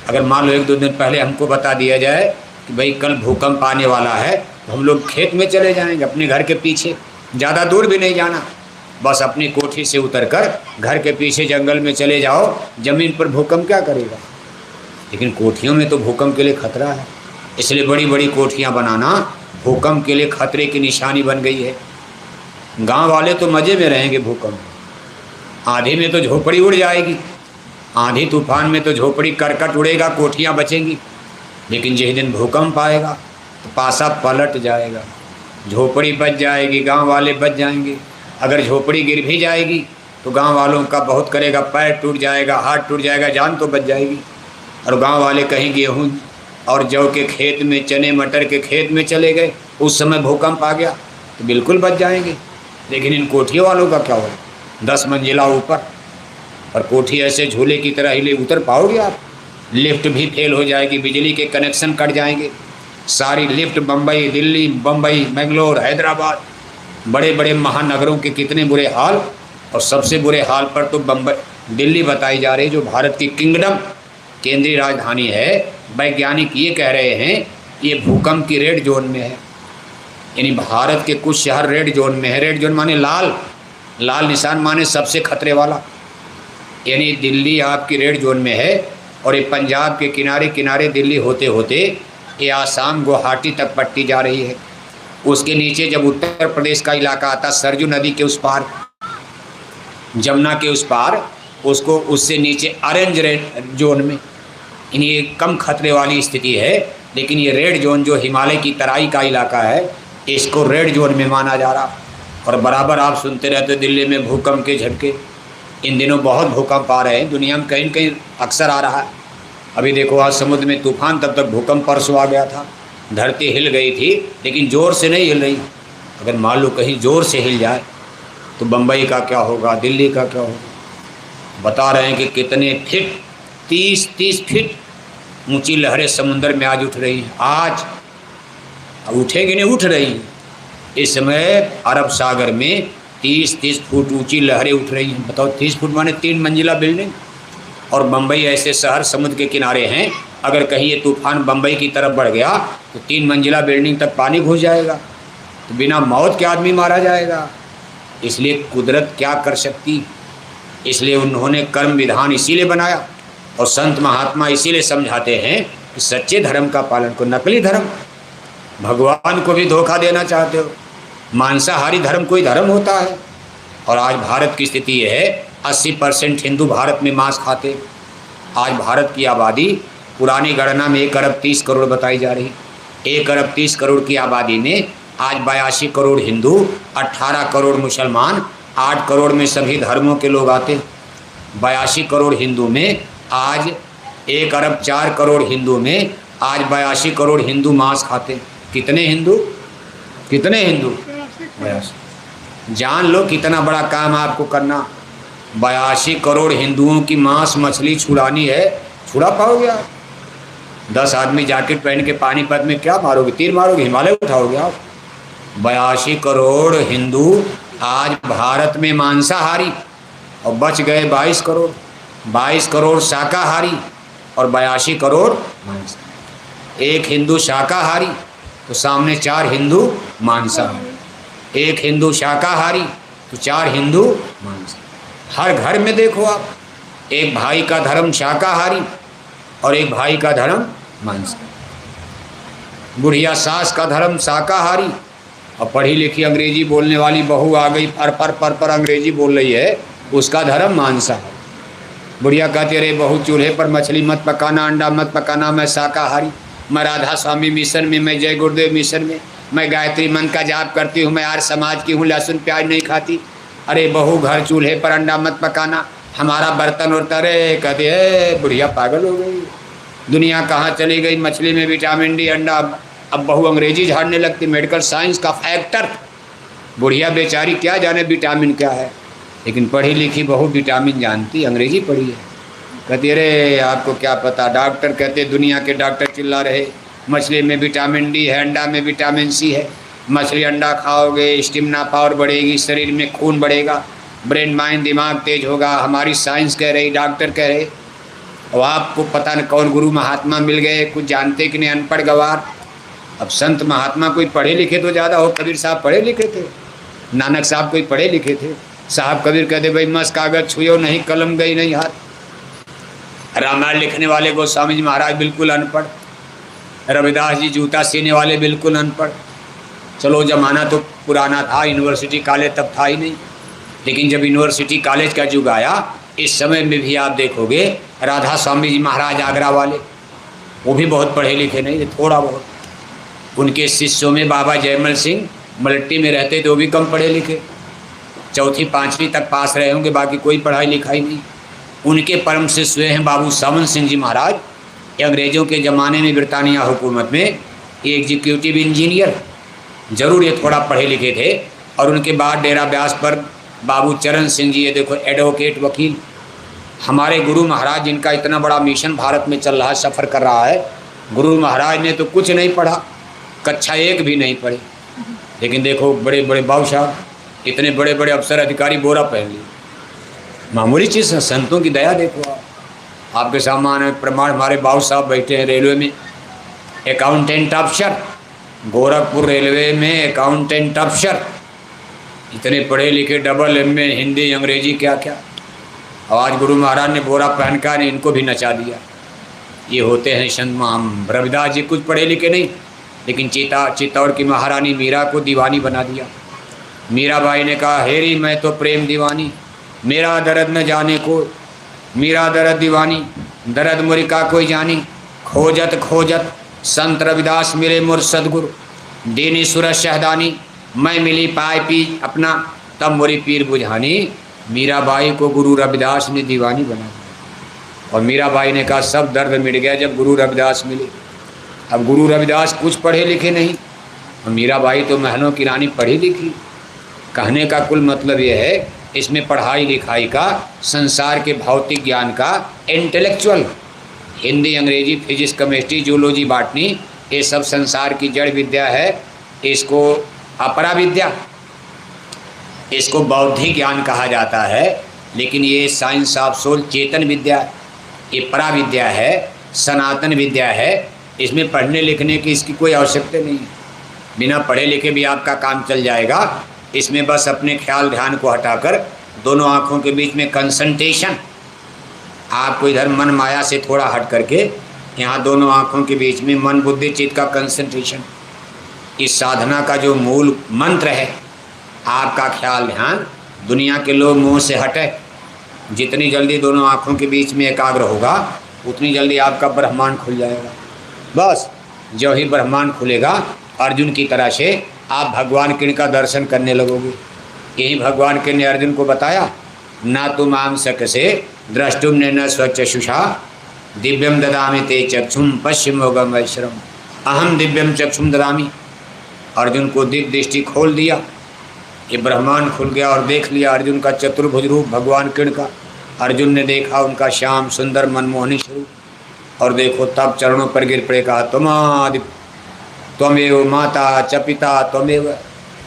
अगर मान लो 1-2 दिन पहले हमको बता दिया जाए कि भाई कल भूकंप आने वाला है, तो हम लोग खेत में चले जाएंगे, अपने घर के पीछे, ज़्यादा दूर भी नहीं जाना, बस अपनी कोठी से उतरकर घर के पीछे जंगल में चले जाओ। ज़मीन पर भूकंप क्या करेगा? लेकिन कोठियों में तो भूकंप के लिए खतरा है, इसलिए बड़ी बड़ी कोठियाँ बनाना भूकंप के लिए खतरे की निशानी बन गई है। गांव वाले तो मज़े में रहेंगे, भूकंप आंधी में तो झोपड़ी उड़ जाएगी, आंधी तूफान में तो झोपड़ी करकट उड़ेगा, कोठियाँ बचेंगी। लेकिन जिस दिन भूकंप आएगा तो पासा पलट जाएगा, झोपड़ी बच जाएगी, गांव वाले बच जाएंगे। अगर झोपड़ी गिर भी जाएगी तो गांव वालों का बहुत करेगा, पैर टूट जाएगा, हाथ टूट जाएगा, जान तो बच जाएगी। और गांव वाले कहीं गेहूँ और जौ के खेत में, चने मटर के खेत में चले गए, उस समय भूकंप आ गया तो बिल्कुल बच जाएंगे। लेकिन इन कोठियों वालों का क्या होगा? 10 मंजिला ऊपर, और कोठी ऐसे झूले की तरह हिले, उतर पाओगे आप? लिफ्ट भी फेल हो जाएगी, बिजली के कनेक्शन कट जाएंगे, सारी लिफ्ट बम्बई, दिल्ली, बम्बई, बेंगलोर, हैदराबाद, बड़े बड़े महानगरों के कितने बुरे हाल। और सबसे बुरे हाल पर तो बम्बई, दिल्ली बताई जा रही, जो भारत की किंगडम, केंद्रीय राजधानी है। वैज्ञानिक ये कह रहे हैं ये भूकंप की रेड जोन में है, यानी भारत के कुछ शहर रेड जोन में है। रेड जोन माने लाल, लाल निशान माने सबसे खतरे वाला, यानी दिल्ली आपकी रेड जोन में है। और ये पंजाब के किनारे किनारे दिल्ली होते होते ये आसाम, गुवाहाटी तक पट्टी जा रही है। उसके नीचे जब उत्तर प्रदेश का इलाका आता, सरजू नदी के उस पार, जमुना के उस पार, उसको उससे नीचे ऑरेंज रेड जोन में, यानी ये कम खतरे वाली स्थिति है। लेकिन ये रेड जोन जो हिमालय की तराई का इलाका है, इसको रेड जोन में माना जा रहा। और बराबर आप सुनते रहते दिल्ली में भूकंप के झटके। इन दिनों बहुत भूकंप आ रहे हैं, दुनिया में कहीं न कहीं अक्सर आ रहा है। अभी देखो आज समुद्र में तूफान, तब तक भूकंप परसों आ गया था, धरती हिल गई थी लेकिन ज़ोर से नहीं हिल रही। अगर मान लो कहीं ज़ोर से हिल जाए तो बम्बई का क्या होगा, दिल्ली का क्या होगा। बता रहे हैं कि कितने फीट, 30 फीट ऊंची लहरें समुद्र में आज उठ रही हैं। आज उठेगी नहीं, उठ रही हैं। इस समय अरब सागर में 30 फुट ऊंची लहरें उठ रही हैं। बताओ 30 फुट माने 3 मंजिला बिल्डिंग। और बम्बई ऐसे शहर समुद्र के किनारे हैं, अगर कहीं ये तूफान बम्बई की तरफ बढ़ गया तो 3 मंजिला बिल्डिंग तक पानी घुस जाएगा, तो बिना मौत के आदमी मारा जाएगा। इसलिए कुदरत क्या कर सकती, इसलिए उन्होंने कर्म विधान इसीलिए बनाया। और संत महात्मा इसीलिए समझाते हैं कि सच्चे धर्म का पालन को, नकली धर्म, भगवान को भी धोखा देना चाहते हो। मांसाहारी धर्म कोई धर्म होता है? और आज भारत की स्थिति यह है, 80% हिंदू भारत में मांस खाते। आज भारत की आबादी पुरानी गणना में 1 अरब 30 करोड़ बताई जा रही। 1 अरब 30 करोड़ की आबादी में आज 82 करोड़ हिंदू, 18 करोड़ मुसलमान, 8 करोड़ में सभी धर्मों के लोग आते। 82 करोड़ हिंदू में आज 1 अरब 4 करोड़ हिंदू में आज 82 करोड़ हिंदू मांस खाते। कितने हिंदू, कितने हिंदू? 82। जान लो कितना बड़ा काम आपको करना। 82 करोड़ हिंदुओं की मांस मछली छुड़ानी है, छुड़ा पाओगे आप? 10 आदमी जैकेट पहन के पानीपत में क्या मारोगे, तीर मारोगे, हिमालय उठाओगे आप? 82 करोड़ हिंदू आज भारत में मांसाहारी, और बच गए 22 करोड़। 22 करोड़ शाकाहारी और 82 करोड़ मांसाहारी। एक हिंदू शाकाहारी तो सामने 4 हिंदू मांसाहारी। एक हिंदू शाकाहारी तो 4 हिंदू मांसाहारी। हर घर में देखो आप, एक भाई का धर्म शाकाहारी और एक भाई का धर्म मांसाहारी। बुढ़िया सास का धर्म शाकाहारी और पढ़ी लिखी अंग्रेजी बोलने वाली बहू आ गई, पर अंग्रेजी बोल रही है, उसका धर्म मांसाहारी। बुढ़िया कहती अरे बहू चूल्हे पर मछली मत पकाना, अंडा मत पकाना, मैं शाकाहारी। मैं राधा स्वामी मिशन में, मैं जय गुरुदेव मिशन में, मैं गायत्री मंत्र का जाप करती हूँ, मैं आर्य समाज की हूँ, लहसुन प्याज नहीं खाती। अरे बहू घर चूल्हे पर अंडा मत पकाना, हमारा बर्तन उड़ता रहे। कहते है बुढ़िया पागल हो गई, दुनिया कहाँ चली गई, मछली में विटामिन डी, अंडा। अब बहू अंग्रेजी झाड़ने लगती, मेडिकल साइंस का फैक्टर। बुढ़िया बेचारी क्या जाने विटामिन क्या है, लेकिन पढ़ी लिखी बहू विटामिन जानती, अंग्रेजी पढ़ी है। कहती अरे आपको क्या पता। डॉक्टर कहते, दुनिया के डॉक्टर चिल्ला रहे मछली में विटामिन डी है, अंडा में विटामिन सी है, मछली अंडा खाओगे स्टेमिना पावर बढ़ेगी, शरीर में खून बढ़ेगा, ब्रेन माइंड दिमाग तेज होगा। हमारी साइंस कह रही, डॉक्टर कह रहे, और आपको पता न कौन गुरु महात्मा मिल गए, कुछ जानते कि नहीं, अनपढ़ गवार। अब संत महात्मा कोई पढ़े लिखे तो ज़्यादा हो, कबीर साहब पढ़े लिखे थे, नानक साहब कोई पढ़े लिखे थे। साहब कबीर कहते भाई मस्त कागज छुयो नहीं, कलम गई नहीं हाथ। रामायण लिखने वाले गोस्वामी जी महाराज बिल्कुल अनपढ़, रविदास जी जूता सीने वाले बिल्कुल अनपढ़। चलो जमाना तो पुराना था, यूनिवर्सिटी कॉलेज तब था ही नहीं, लेकिन जब यूनिवर्सिटी कॉलेज का युग आया, इस समय में भी आप देखोगे राधा स्वामी जी महाराज आगरा वाले, वो भी बहुत पढ़े लिखे नहीं थे, थोड़ा बहुत। उनके शिष्यों में बाबा जयमल सिंह मल्टी में रहते थे, वो भी कम पढ़े लिखे, 4वीं 5वीं तक पास रहे होंगे, बाकी कोई पढ़ाई लिखाई नहीं। उनके परम शिष्य हैं बाबू सावन सिंह जी महाराज। ये अंग्रेज़ों के ज़माने में ब्रिटानिया हुकूमत में एग्जीक्यूटिव इंजीनियर, ज़रूर ये थोड़ा पढ़े लिखे थे। और उनके बाद डेरा ब्यास पर बाबू चरण सिंह जी, ये देखो एडवोकेट वकील। हमारे गुरु महाराज जिनका इतना बड़ा मिशन भारत में चल रहा है, सफ़र कर रहा है, गुरु महाराज ने तो कुछ नहीं पढ़ा, कक्षा 1 भी नहीं पढ़ी, लेकिन देखो बड़े बड़े बाबू साहब, इतने बड़े बड़े अफसर अधिकारी बोरा पहन लिए। मामूली चीज़ है, संतों की दया देखो आप। आपके सामने प्रमाण हमारे बाबू साहब बैठे हैं रेलवे में, अकाउंटेंट अफसर, गोरखपुर रेलवे में अकाउंटेंट अफसर, इतने पढ़े लिखे, डबल MA हिंदी अंग्रेजी क्या क्या। और आज गुरु महाराज ने बोरा पहन कर इनको भी नचा दिया। ये होते हैं संत महाम। रविदास जी कुछ पढ़े लिखे नहीं, लेकिन चित्तौड़ की महारानी मीरा को दीवानी बना दिया। मीराबाई ने कहा हेरी मैं तो प्रेम दीवानी, मेरा दर्द न जाने को, मीरा दर्द दीवानी, दर्द मुरिका कोई जानी, खोजत खोजत संत रविदास मिले मुर सदगुरु, दीनी सूरज शहदानी, मैं मिली पाए पी अपना, तब मोरी पीर बुझानी। मीराबाई को गुरु रविदास ने दीवानी बना दिया। और मीराबाई ने कहा सब दर्द मिट गया जब गुरु रविदास मिले। अब गुरु रविदास कुछ पढ़े लिखे नहीं और मीराबाई तो महलों की रानी पढ़ी लिखी। कहने का कुल मतलब यह है, इसमें पढ़ाई लिखाई का, संसार के भौतिक ज्ञान का, इंटेलेक्चुअल, हिंदी अंग्रेजी फिजिक्स केमिस्ट्री जूलॉजी बॉटनी, ये सब संसार की जड़ विद्या है। इसको अपरा विद्या, इसको बौद्धिक ज्ञान कहा जाता है। लेकिन ये साइंस ऑफ सोल चेतन विद्या, ये परा विद्या है, सनातन विद्या है। इसमें पढ़ने लिखने की इसकी कोई आवश्यकता नहीं है। बिना पढ़े लिखे भी आपका काम चल जाएगा। इसमें बस अपने ख्याल ध्यान को हटाकर दोनों आँखों के बीच में कंसंट्रेशन, आपको इधर मन माया से थोड़ा हट करके यहाँ दोनों आँखों के बीच में मन बुद्धि चित्त का कंसंट्रेशन, इस साधना का जो मूल मंत्र है, आपका ख्याल ध्यान दुनिया के लोग मुँह से हटे। जितनी जल्दी दोनों आँखों के बीच में एकाग्र होगा उतनी जल्दी आपका ब्रह्मांड खुल जाएगा। बस जो ही ब्रह्मांड खुलेगा, अर्जुन की तरह से आप भगवान कृष्ण का दर्शन करने लगोगे। यही भगवान कृष्ण ने अर्जुन को बताया, ना तुम आम सकसे द्रष्टुम न स्वचक्षुषा दिव्यम ददामि ते चक्षुम पश्चिमोगम वैश्रम अहम दिव्यम चक्षुम ददामि। अर्जुन को दिव्य दृष्टि खोल दिया, ये ब्रह्मांड खुल गया और देख लिया अर्जुन का चतुर्भुज रूप भगवान कृष्ण का। अर्जुन ने देखा उनका श्याम सुंदर मनमोहनी स्वरूप और देखो तब चरणों पर गिर पड़े, कहा तुमादि त्वमेव माता च पिता त्वमेव।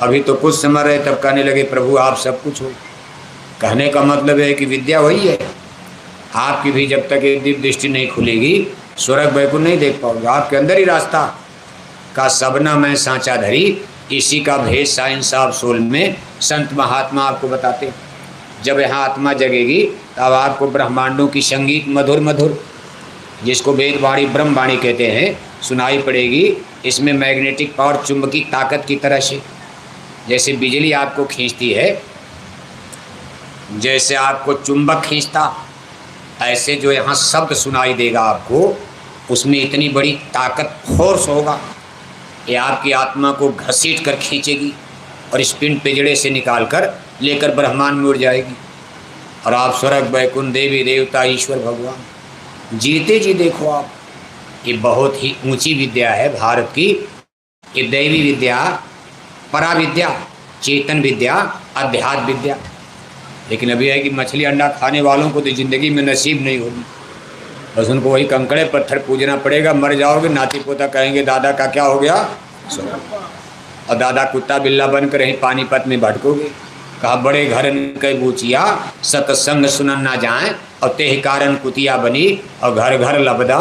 अभी तो कुछ समझ रहे, तब कहने लगे प्रभु आप सब कुछ हो। कहने का मतलब है कि विद्या वही है। आपकी भी जब तक ये दिव्य दृष्टि नहीं खुलेगी स्वर्ग वैकुंठ नहीं देख पाओगे। आपके अंदर ही रास्ता का सबना मैं सांचा धरी, इसी का भेद साइंस ऑफ सोल में संत महात्मा आपको बताते। जब यहाँ आत्मा जगेगी तब आपको ब्रह्मांडों की संगीत मधुर मधुर, जिसको वेदवाणी ब्रह्मवाणी कहते हैं, सुनाई पड़ेगी। इसमें मैग्नेटिक पावर, चुंबकी ताकत की तरह से, जैसे बिजली आपको खींचती है, जैसे आपको चुंबक खींचता, ऐसे जो यहाँ शब्द सुनाई देगा आपको, उसमें इतनी बड़ी ताकत, फोर्स होगा, ये आपकी आत्मा को घसीट कर खींचेगी और इस पिंड पिंजड़े से निकाल कर लेकर ब्रह्मांड में उड़ जाएगी और आप स्वर्ग वैकुंठ देवी देवता ईश्वर भगवान जीते जी देखो आप। ये बहुत ही ऊंची विद्या है भारत की। ये दैवी विद्या, परा विद्या, चेतन विद्या, अध्यात्म विद्या। लेकिन अभी है कि मछली अंडा खाने वालों को तो ज़िंदगी में नसीब नहीं होगी। बस उनको वही कंकड़े पत्थर पूजना पड़ेगा। मर जाओगे, नाती पोता कहेंगे दादा का क्या हो गया, और दादा कुत्ता बिल्ला बनकर यहीं पानीपत में भटकोगे। कहा बड़े घर कई बूचिया सत्संग सुनन ना जाए और तेह कारण कुतिया बनी और घर घर लबदा।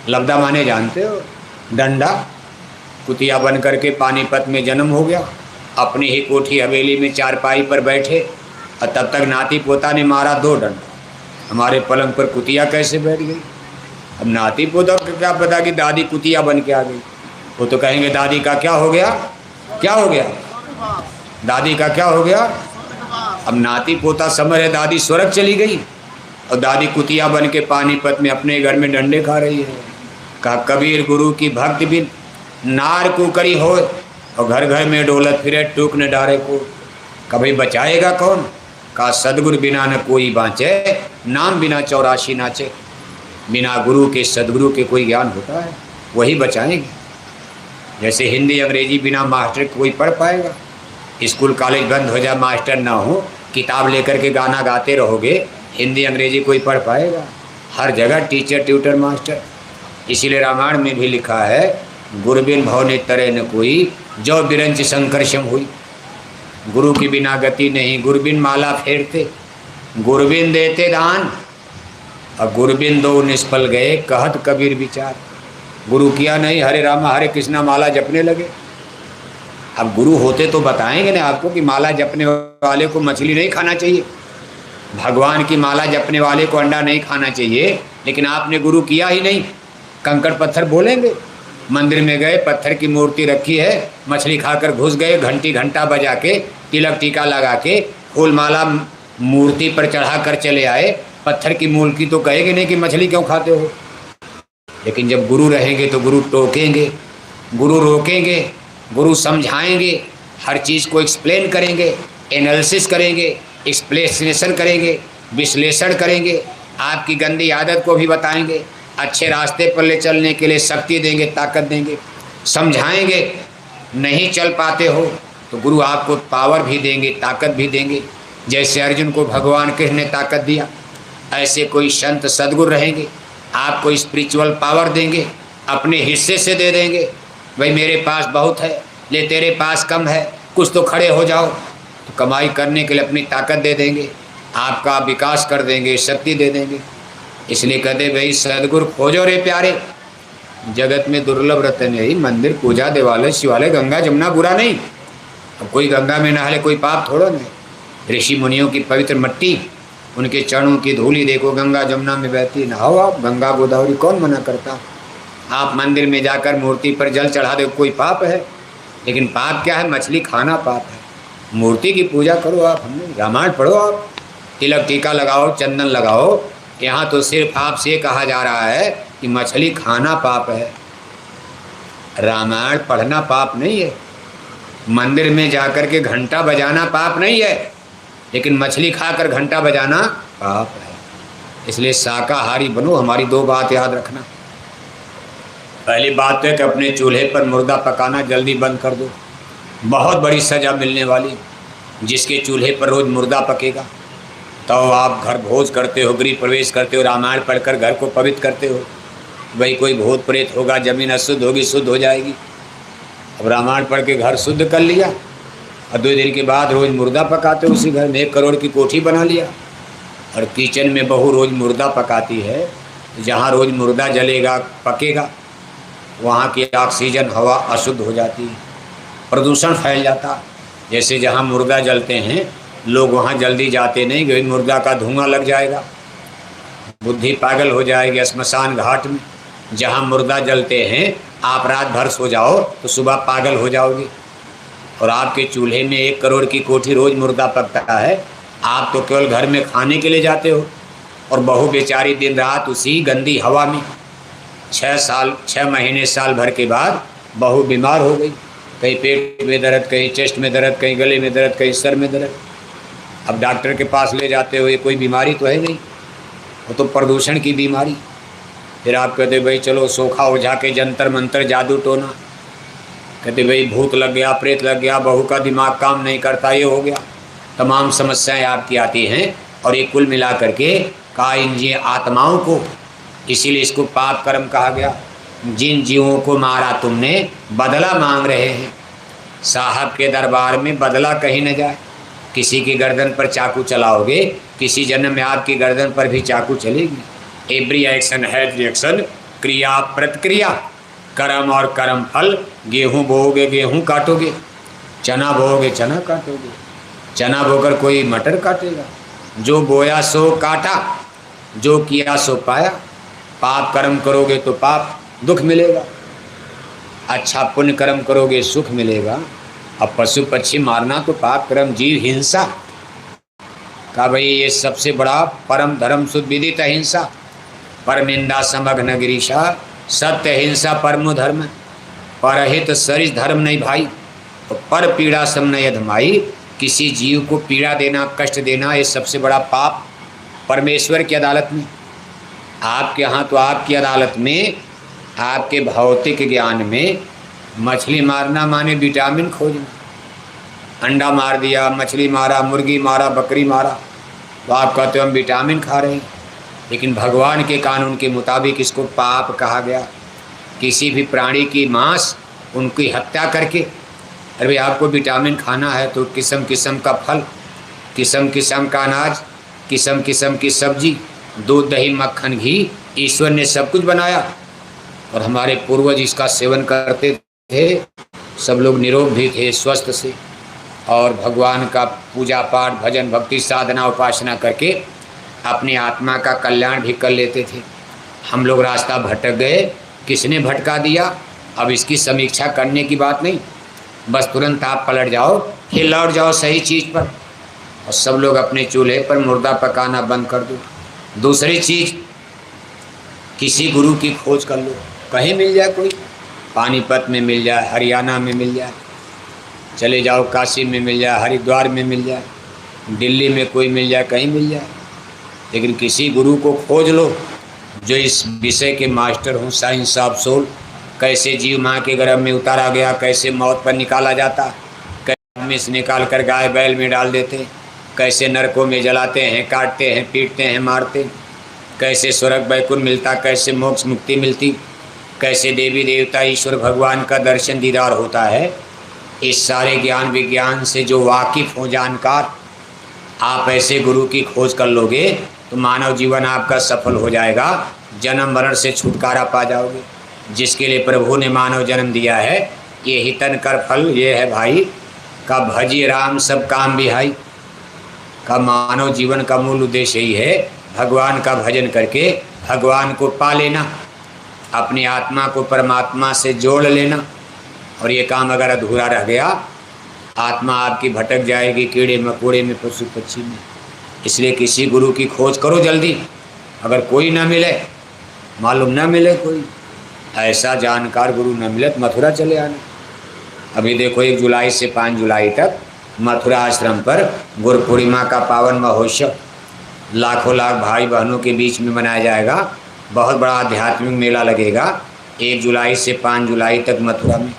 लबदा माने जानते हो, डंडा। कुतिया बन करके पानीपत में जन्म हो गया, अपनी ही कोठी हवेली में चारपाई पर बैठे और तब तक नाती पोता ने मारा 2 डंडा। हमारे पलंग पर कुतिया कैसे बैठ गई। अब नाती पोता को क्या पता कि दादी कुतिया बन के आ गई। वो तो कहेंगे दादी का क्या हो गया, क्या हो गया, दादी का क्या हो गया। अब नाती पोता समझ है दादी स्वर्ग चली गई और दादी कुतिया बन के पानीपत में अपने घर में डंडे खा रही है। कहा कबीर गुरु की भक्ति बिन नार कुकरी हो और घर घर में डोलत फिरे टूक न डारे को। कभी बचाएगा कौन। कहा सदगुरु बिना न कोई बाँचे, नाम बिना 84 नाचे। बिना गुरु के, सदगुरु के कोई ज्ञान होता है, वही बचाएंगे। जैसे हिंदी अंग्रेजी बिना मास्टर कोई पढ़ पाएगा। स्कूल कॉलेज बंद हो जाए, मास्टर ना हो, किताब लेकर के गाना गाते रहोगे, हिंदी अंग्रेजी कोई पढ़ पाएगा। हर जगह टीचर ट्यूटर मास्टर। इसीलिए रामायण में भी लिखा है गुरुबिन भव ने तरे न कोई, जो बिरंच संकर्षम हुई। गुरु के बिना गति नहीं। गुरुबिन माला फेरते, गुरुबिन देते दान और गुरुबिन दो निष्फल गए, कहत कबीर विचार। गुरु किया नहीं, हरे रामा हरे कृष्णा माला जपने लगे। अब गुरु होते तो बताएंगे ना आपको कि माला जपने वाले को मछली नहीं खाना चाहिए, भगवान की माला जपने वाले को अंडा नहीं खाना चाहिए। लेकिन आपने गुरु किया ही नहीं, कंकड़ पत्थर बोलेंगे। मंदिर में गए, पत्थर की मूर्ति रखी है, मछली खाकर घुस गए, घंटी घंटा बजा के, तिलक टीका लगा के, फूल माला मूर्ति पर चढ़ा कर चले आए। पत्थर की मूर्ति तो कहेंगे नहीं कि मछली क्यों खाते हो। लेकिन जब गुरु रहेंगे तो गुरु टोकेंगे, गुरु रोकेंगे, गुरु समझाएंगे, हर चीज़ को एक्सप्लेन करेंगे, एनालिसिस करेंगे, एक्सप्लेनेशन करेंगे, विश्लेषण करेंगे। आपकी गंदी आदत को भी बताएंगे, अच्छे रास्ते पर ले चलने के लिए शक्ति देंगे, ताकत देंगे, समझाएंगे। नहीं चल पाते हो तो गुरु आपको पावर भी देंगे, ताकत भी देंगे। जैसे अर्जुन को भगवान कृष्ण ने ताकत दिया, ऐसे कोई संत सद्गुरु रहेंगे, आपको स्पिरिचुअल पावर देंगे, अपने हिस्से से दे देंगे। भाई मेरे पास बहुत है, ले तेरे पास कम है, कुछ तो खड़े हो जाओ। तो कमाई करने के लिए अपनी ताकत दे देंगे, आपका विकास कर देंगे, शक्ति दे देंगे। इसलिए कहते भाई सद्गुरु खोजो रे प्यारे, जगत में दुर्लभ रतन यही, मंदिर पूजा देवालय शिवालय गंगा जमुना बुरा नहीं। अब कोई गंगा में नहाले कोई पाप थोड़ा नहीं। ऋषि मुनियों की पवित्र मट्टी, उनके चरणों की धूली देखो गंगा जमुना में बहती, नहाओ आप, गंगा गोदावरी कौन मना करता। आप मंदिर में जाकर मूर्ति पर जल चढ़ा दो, कोई पाप है? लेकिन पाप क्या है? मछली खाना पाप है। मूर्ति की पूजा करो आप, हमने रामायण पढ़ो आप, तिलक टीका लगाओ, चंदन लगाओ। यहाँ तो सिर्फ आपसे कहा जा रहा है कि मछली खाना पाप है, रामायण पढ़ना पाप नहीं है, मंदिर में जाकर के घंटा बजाना पाप नहीं है, लेकिन मछली खाकर घंटा बजाना पाप है। इसलिए शाकाहारी बनो। हमारी दो बात याद रखना। पहली बात है कि अपने चूल्हे पर मुर्दा पकाना जल्दी बंद कर दो, बहुत बड़ी सज़ा मिलने वाली। जिसके चूल्हे पर रोज़ मुर्दा पकेगा तो आप घर भोज करते हो, गृह प्रवेश करते हो, रामायण पढ़कर घर को पवित्र करते हो। भाई कोई भूत प्रेत होगा, जमीन अशुद्ध होगी, शुद्ध हो जाएगी। अब रामायण पढ़ के घर शुद्ध कर लिया और 2 दिन के बाद रोज़ मुर्दा पकाते हो, उसी घर में 1 करोड़ की कोठी बना लिया। और किचन में बहू रोज़ मुर्दा पकाती है, जहाँ रोज़ मुर्दा जलेगा पकेगा वहाँ की ऑक्सीजन हवा अशुद्ध हो जाती है, प्रदूषण फैल जाता। जैसे जहाँ मुर्दा जलते हैं लोग वहाँ जल्दी जाते नहीं, कि मुर्दा का धुआं लग जाएगा, बुद्धि पागल हो जाएगी। श्मशान घाट में जहाँ मुर्दा जलते हैं आप रात भर सो जाओ तो सुबह पागल हो जाओगे। और आपके चूल्हे में 1 करोड़ की कोठी रोज़ मुर्दा पकता है, आप तो केवल घर में खाने के लिए जाते हो। और बहू बेचारी दिन रात उसी गंदी हवा में 6 महीने साल भर के बाद बहू बीमार हो गई, कहीं पेट में दर्द, कहीं चेस्ट में दर्द, कहीं गले में दर्द, कहीं सर में दर्द। अब डॉक्टर के पास ले जाते हो, ये कोई बीमारी तो है नहीं, वो तो प्रदूषण की बीमारी। फिर आप कहते भाई चलो सोखा ओझा के जंतर मंतर जादू टोना, कहते भाई भूत लग गया, प्रेत लग गया, बहू का दिमाग काम नहीं करता, ये हो गया। तमाम समस्याएं आपकी आती हैं और ये कुल मिला करके कहा इन जी आत्माओं को, इसीलिए इसको पाप कर्म कहा गया। जिन जीवों को मारा तुमने बदला मांग रहे हैं। साहब के दरबार में बदला कहीं न जाए। किसी की गर्दन पर चाकू चलाओगे, किसी जन्म में आपकी गर्दन पर भी चाकू चलेगी। एवरी एक्शन हैज रिएक्शन, क्रिया प्रतिक्रिया, कर्म और कर्म फल। गेहूँ बोओगे गेहूँ काटोगे, चना बोओगे चना काटोगे, चना बोकर कोई मटर काटेगा। जो बोया सो काटा, जो किया सो पाया। पाप कर्म करोगे तो पाप दुख मिलेगा, अच्छा पुण्य कर्म करोगे सुख मिलेगा। अब पशु पक्षी मारना तो पाप कर्म, जीव हिंसा का भाई ये सबसे बड़ा परम धर्म शुद्ध विदित अहिंसा। पर निंदा समग्न गिरीशा, सत्य हिंसा परमो धर्म। परहित सरिस धर्म नहीं भाई, तो पर पीड़ा सम नहीं अधमाई। किसी जीव को पीड़ा देना, कष्ट देना, ये सबसे बड़ा पाप परमेश्वर की अदालत में। आपके यहाँ तो आपकी अदालत में, आपके भौतिक ज्ञान में मछली मारना माने विटामिन खोजना। अंडा मार दिया, मछली मारा, मुर्गी मारा, बकरी मारा, तो आप कहते हो हम विटामिन खा रहे हैं। लेकिन भगवान के कानून के मुताबिक इसको पाप कहा गया। किसी भी प्राणी की मांस, उनकी हत्या करके, अरे आपको विटामिन खाना है तो किस्म किस्म का फल, किस्म किस्म का अनाज, किस्म किस्म की सब्जी, दूध दही मक्खन घी, ईश्वर ने सब कुछ बनाया। और हमारे पूर्वज इसका सेवन करते थे, सब लोग निरोग भी थे, स्वस्थ से, और भगवान का पूजा पाठ भजन भक्ति साधना उपासना करके अपनी आत्मा का कल्याण भी कर लेते थे। हम लोग रास्ता भटक गए, किसने भटका दिया? अब इसकी समीक्षा करने की बात नहीं, बस तुरंत आप पलट जाओ, फिर लौट जाओ सही चीज़ पर, और सब लोग अपने चूल्हे पर मुर्दा पकाना बंद कर दो। दूसरी चीज़, किसी गुरु की खोज कर लो, कहीं मिल जाए, कोई पानीपत में मिल जाए, हरियाणा में मिल जाए, चले जाओ काशी में मिल जाए, हरिद्वार में मिल जाए, दिल्ली में कोई मिल जाए, कहीं मिल जाए। लेकिन किसी गुरु को खोज लो जो इस विषय के मास्टर हों। साइंस ऑफ सोल, कैसे जीव माँ के गर्भ में उतारा गया, कैसे मौत पर निकाला जाता, कैसे में से निकाल कर गाय बैल में डाल देते, कैसे नरकों में जलाते हैं, काटते हैं, पीटते हैं, मारते, कैसे स्वर्ग वैकुंठ मिलता, कैसे मोक्ष मुक्ति मिलती, कैसे देवी देवता ईश्वर भगवान का दर्शन दीदार होता है। इस सारे ज्ञान विज्ञान से जो वाकिफ़ हो जानकार, आप ऐसे गुरु की खोज कर लोगे तो मानव जीवन आपका सफल हो जाएगा, जन्म मरण से छुटकारा पा जाओगे। जिसके लिए प्रभु ने मानव जन्म दिया है, ये हितन कर फल ये है भाई, का भजिए राम सब काम बिहाई। का मानव जीवन का मूल उद्देश्य यही है, भगवान का भजन करके भगवान को पा लेना, अपनी आत्मा को परमात्मा से जोड़ लेना। और ये काम अगर अधूरा रह गया, आत्मा आपकी भटक जाएगी कीड़े मकोड़े में, पशु पक्षी में। इसलिए किसी गुरु की खोज करो जल्दी। अगर कोई ना मिले, मालूम ना मिले कोई ऐसा जानकार गुरु न मिले तो मथुरा चले आना। अभी देखो 1 जुलाई से 5 जुलाई तक मथुरा आश्रम पर गुरु पूर्णिमा का पावन महोत्सव लाखों लाख भाई बहनों के बीच में मनाया जाएगा। बहुत बड़ा आध्यात्मिक मेला लगेगा 1 जुलाई से 5 जुलाई तक मथुरा में।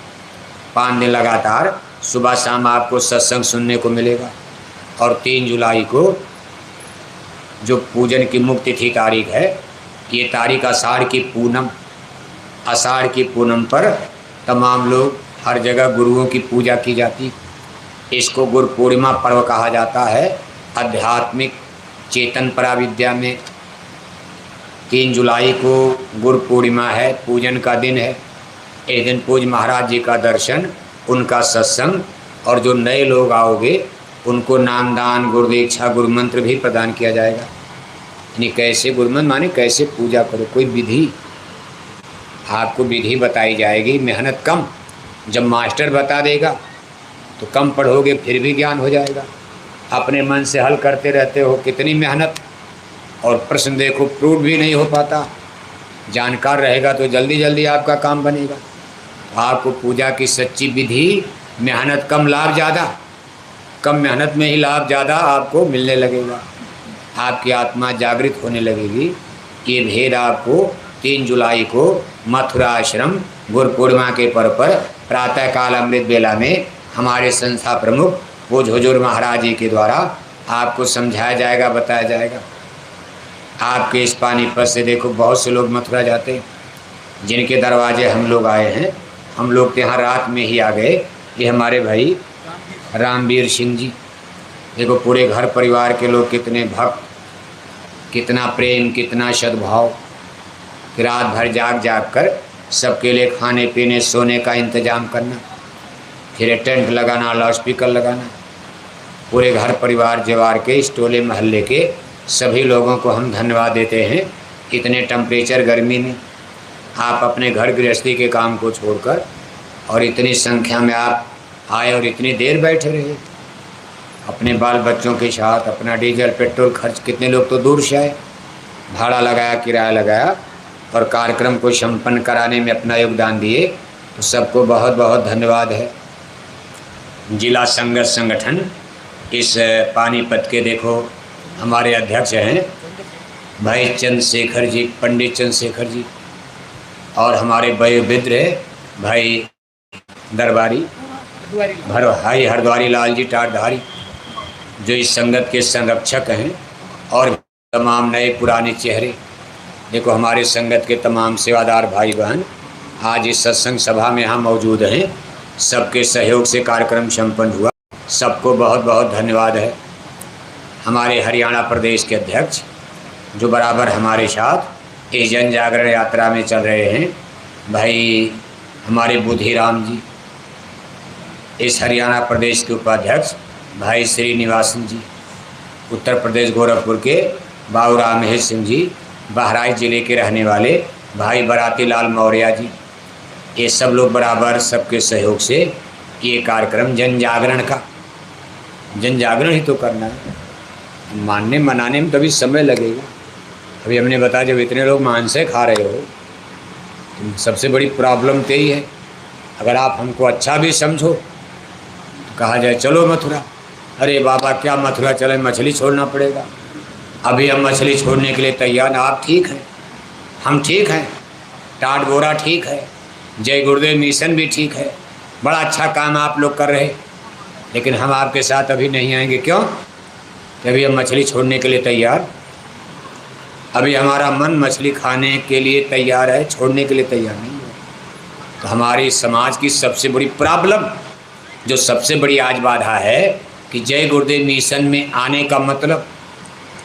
5 दिन लगातार सुबह शाम आपको सत्संग सुनने को मिलेगा। और 3 जुलाई को जो पूजन की मुख्य तिथि तारीख है, ये तारीख आषाढ़ की पूनम, आषाढ़ की पूनम पर तमाम लोग हर जगह गुरुओं की पूजा की जाती। इसको गुरु पूर्णिमा पर्व कहा जाता है। आध्यात्मिक चेतन पराविद्या में 3 जुलाई को गुरु पूर्णिमा है, पूजन का दिन है। इस दिन पूज्य महाराज जी का दर्शन, उनका सत्संग, और जो नए लोग आओगे उनको नामदान, गुरु दीक्षा, गुरु मंत्र भी प्रदान किया जाएगा। यानी कैसे गुरु मंत्र माने कैसे पूजा करो, कोई विधि आपको विधि बताई जाएगी। मेहनत कम, जब मास्टर बता देगा तो कम पढ़ोगे फिर भी ज्ञान हो जाएगा। अपने मन से हल करते रहते हो, कितनी मेहनत, और प्रश्न देखो प्रूव भी नहीं हो पाता। जानकार रहेगा तो जल्दी जल्दी आपका काम बनेगा। आपको पूजा की सच्ची विधि, मेहनत कम लाभ ज़्यादा, कम मेहनत में ही लाभ ज़्यादा आपको मिलने लगेगा। आपकी आत्मा जागृत होने लगेगी। ये भेद आपको 3 जुलाई को मथुरा आश्रम गुरु पूर्णिमा के पर्व पर प्रातःकाल अमृत बेला में हमारे संस्था प्रमुख पूज्य हुजूर महाराज जी के द्वारा आपको समझाया जाएगा, बताया जाएगा। आपके इस पानीपत से देखो बहुत से लोग मथुरा जाते हैं, जिनके दरवाजे हम लोग आए हैं। हम लोग तो यहाँ रात में ही आ गए। ये हमारे भाई रामवीर सिंह जी, देखो पूरे घर परिवार के लोग कितने भक्त, कितना प्रेम, कितना सद्भाव, कि रात भर जाग जाग कर सबके लिए खाने पीने सोने का इंतजाम करना, फिर टेंट लगाना, लाउड स्पीकर लगाना। पूरे घर परिवार जवार के, इस टोले महल्ले के सभी लोगों को हम धन्यवाद देते हैं। इतने टेम्परेचर गर्मी में आप अपने घर गृहस्थी के काम को छोड़कर और इतनी संख्या में आप आए और इतनी देर बैठे रहे अपने बाल बच्चों के साथ। अपना डीजल पेट्रोल खर्च, कितने लोग तो दूर से आए, भाड़ा लगाया, किराया लगाया और कार्यक्रम को संपन्न कराने में अपना योगदान दिए। तो सबको बहुत बहुत धन्यवाद है। जिला संघर्ष संगठन इस पानीपत के देखो हमारे अध्यक्ष हैं भाई चंद्रशेखर जी, पंडित चंद्रशेखर जी, और हमारे वयोवृद्ध भाई दरबारी भाई हरद्वारी लाल जी टाटधारी, जो इस संगत के संरक्षक हैं। और तमाम नए पुराने चेहरे, देखो हमारे संगत के तमाम सेवादार भाई बहन आज इस सत्संग सभा में यहाँ मौजूद हैं। सबके सहयोग से कार्यक्रम संपन्न हुआ। सबको बहुत बहुत धन्यवाद है। हमारे हरियाणा प्रदेश के अध्यक्ष जो बराबर हमारे साथ इस जन जागरण यात्रा में चल रहे हैं, भाई हमारे बुधिराम जी। इस हरियाणा प्रदेश के उपाध्यक्ष भाई श्रीनिवासन जी। उत्तर प्रदेश गोरखपुर के बाबू रामहेश सिंह जी। बहराइच जिले के रहने वाले भाई बराती लाल मौर्य जी। ये सब लोग बराबर सबके सहयोग से ये कार्यक्रम जन जागरण का, जन जागरण ही तो करना है। मानने मनाने में तभी समय लगेगा। अभी हमने बताया जब इतने लोग मांसे खा रहे हो तो सबसे बड़ी प्रॉब्लम तो यही है। अगर आप हमको अच्छा भी समझो तो कहा जाए चलो मथुरा, अरे बाबा क्या मथुरा चले, मछली छोड़ना पड़ेगा। अभी हम मछली छोड़ने के लिए तैयार ना। आप ठीक हैं, हम ठीक हैं, टाट बोरा ठीक है, जय गुरुदेव मिशन भी ठीक है, बड़ा अच्छा काम आप लोग कर रहे, लेकिन हम आपके साथ अभी नहीं आएंगे। क्यों? कि अभी हम मछली छोड़ने के लिए तैयार, अभी हमारा मन मछली खाने के लिए तैयार है, छोड़ने के लिए तैयार नहीं है। तो हमारी समाज की सबसे बड़ी प्रॉब्लम, जो सबसे बड़ी आज बाधा है कि जय गुरुदेव मिशन में आने का मतलब,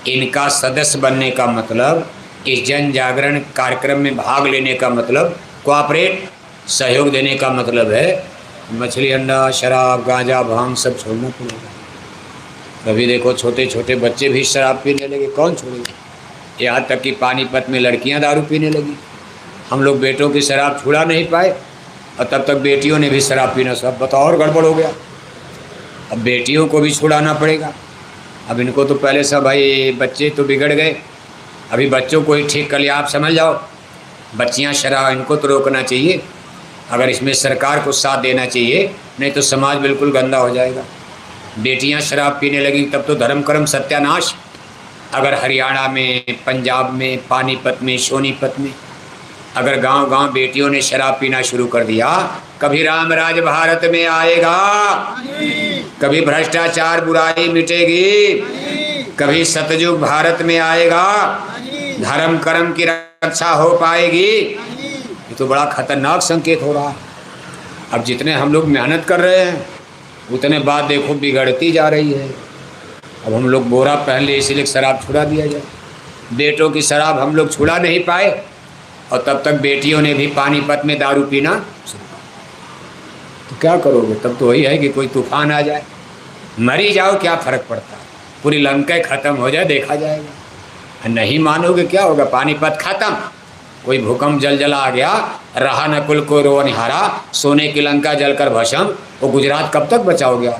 इनका सदस्य बनने का मतलब, इस जन जागरण कार्यक्रम में भाग लेने का मतलब, कोऑपरेट सहयोग देने का मतलब है मछली, अंडा, शराब, गांजा, भांग सब छोड़ना पड़ेगा। अभी देखो छोटे छोटे बच्चे भी शराब पीने लगे, कौन छोड़ेगा? यहाँ तक कि पानीपत में लड़कियाँ दारू पीने लगी। हम लोग बेटों की शराब छुड़ा नहीं पाए और तब तक बेटियों ने भी शराब पीना, सब बताओ, और गड़बड़ हो गया। अब बेटियों को भी छुड़ाना पड़ेगा। अब इनको तो पहले सब, भाई बच्चे तो बिगड़ गए, अभी बच्चों को ही ठीक कर लिया। आप समझ जाओ, बच्चियां शराब, इनको तो रोकना चाहिए, अगर इसमें सरकार को साथ देना चाहिए, नहीं तो समाज बिल्कुल गंदा हो जाएगा। बेटियां शराब पीने लगी तब तो धर्म कर्म सत्यानाश। अगर हरियाणा में, पंजाब में, पानीपत में, सोनीपत में अगर गांव गांव बेटियों ने शराब पीना शुरू कर दिया, कभी राम राज भारत में आएगा, कभी भ्रष्टाचार बुराई मिटेगी, कभी सतयुग भारत में आएगा, धर्म कर्म की रक्षा हो पाएगी। ये तो बड़ा खतरनाक संकेत हो रहा है। अब जितने हम लोग मेहनत कर रहे हैं उतने बात देखो बिगड़ती जा रही है। अब हम लोग बोरा पहन ले इसीलिए शराब छुड़ा दिया जाए। बेटों की शराब हम लोग छुड़ा नहीं पाए और तब तक बेटियों ने भी पानीपत में दारू पीना, तो क्या करोगे? तब तो वही है कि कोई तूफान आ जाए, मरी जाओ, क्या फ़र्क पड़ता है, पूरी लंका ख़त्म हो जाए, देखा जाएगा। नहीं मानोगे क्या होगा? पानीपत ख़त्म, कोई भूकंप जलजला आ गया, रहा नकुल को रोनिहारा, सोने की लंका जलकर भस्म, वो गुजरात कब तक बचाओगे?